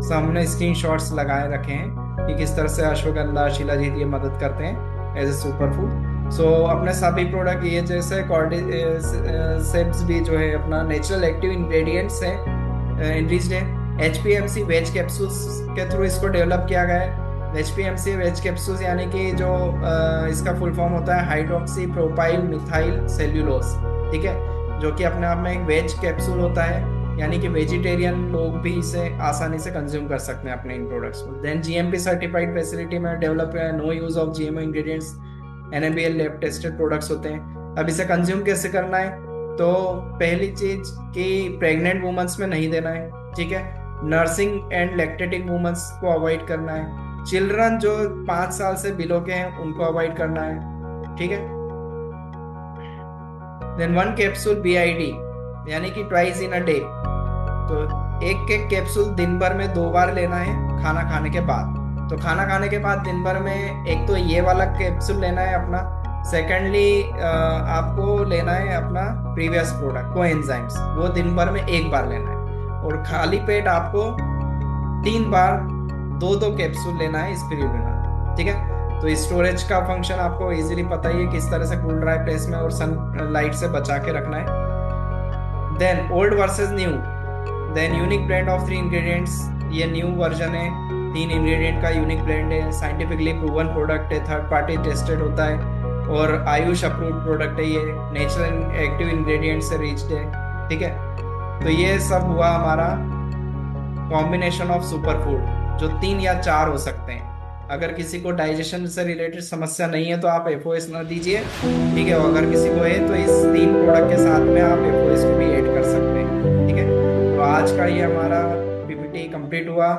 सामने स्क्रीनशॉट्स लगाए रखे हैं कि किस तरह से अश्वगंधा, शिलाजीत ये मदद करते हैं एज ए सुपर फूड। सो अपने सभी प्रोडक्ट ये जैसे कॉर्डिसेप्स भी जो है अपना नेचुरल एक्टिव इंग्रेडिएंट्स है, एनरिच्ड है। HPMC वेज कैप्सूल्स के थ्रू इसको डेवलप किया गया है। HPMC वेज कैप्सूल्स यानी कि जो इसका फुल फॉर्म होता है हाइड्रोक्सी प्रोपाइल मिथाइल सेल्यूलोज। ठीक है, जो कि अपने आप में एक वेज कैप्सूल होता है, यानी कि वेजिटेरियन लोग भी इसे आसानी से कंज्यूम कर सकते हैं अपने इन प्रोडक्ट्स को। देन GMP सर्टिफाइड फैसिलिटी में डेवलप है, no use of GMO ingredients, NABL lab tested products होते हैं। अब इसे कंज्यूम कैसे करना है, तो पहली चीज कि प्रेग्नेंट वुमेन्स में नहीं देना है। ठीक है, नर्सिंग एंड लैक्टेटिंग वुमेन्स को अवॉइड करना है, चिल्ड्रन जो 5 साल से बिलो के हैं उनको अवॉइड करना है। ठीक है, देन 1 कैप्सूल BID यानी कि ट्वाइस इन अ डे, तो एक एक कैप्सूल दिन भर में 2 बार लेना है खाना खाने के बाद। तो खाना खाने के बाद दिन भर में एक तो ये वाला कैप्सूल लेना है अपना, सेकेंडली आपको लेना है अपना प्रीवियस प्रोडक्ट को एंजाइम्स, वो दिन भर में 1 बार लेना है, और खाली पेट आपको 3 बार 2-2 कैप्सूल लेना है स्पिरुलिना। ठीक है, तो स्टोरेज का फंक्शन आपको इजीली पता ही है, किस तरह से कूल ड्राई प्लेस में और सन लाइट से बचा के रखना है। Then old versus new, then unique blend of 3 ingredients, ये न्यू वर्जन है, 3 इंग्रेडिएंट का यूनिक ब्लेंड है, साइंटिफिकली प्रूवन प्रोडक्ट है, थर्ड पार्टी टेस्टेड होता है, और आयुष अप्रूव्ड प्रोडक्ट है, ये नेचुरल एक्टिव इंग्रेडिएंट से रिच्ड है। ठीक है, तो ये सब हुआ हमारा कॉम्बिनेशन ऑफ सुपर फूड, जो 3 या 4 हो सकते हैं। अगर किसी को डाइजेशन से रिलेटेड समस्या नहीं है तो आप FOS ना दीजिए। ठीक है, अगर किसी को है तो इस 3 प्रोडक्ट के साथ में आप FOS को भी ऐड कर सकते हैं। ठीक है, तो आज का ये हमारा PPT कंप्लीट हुआ।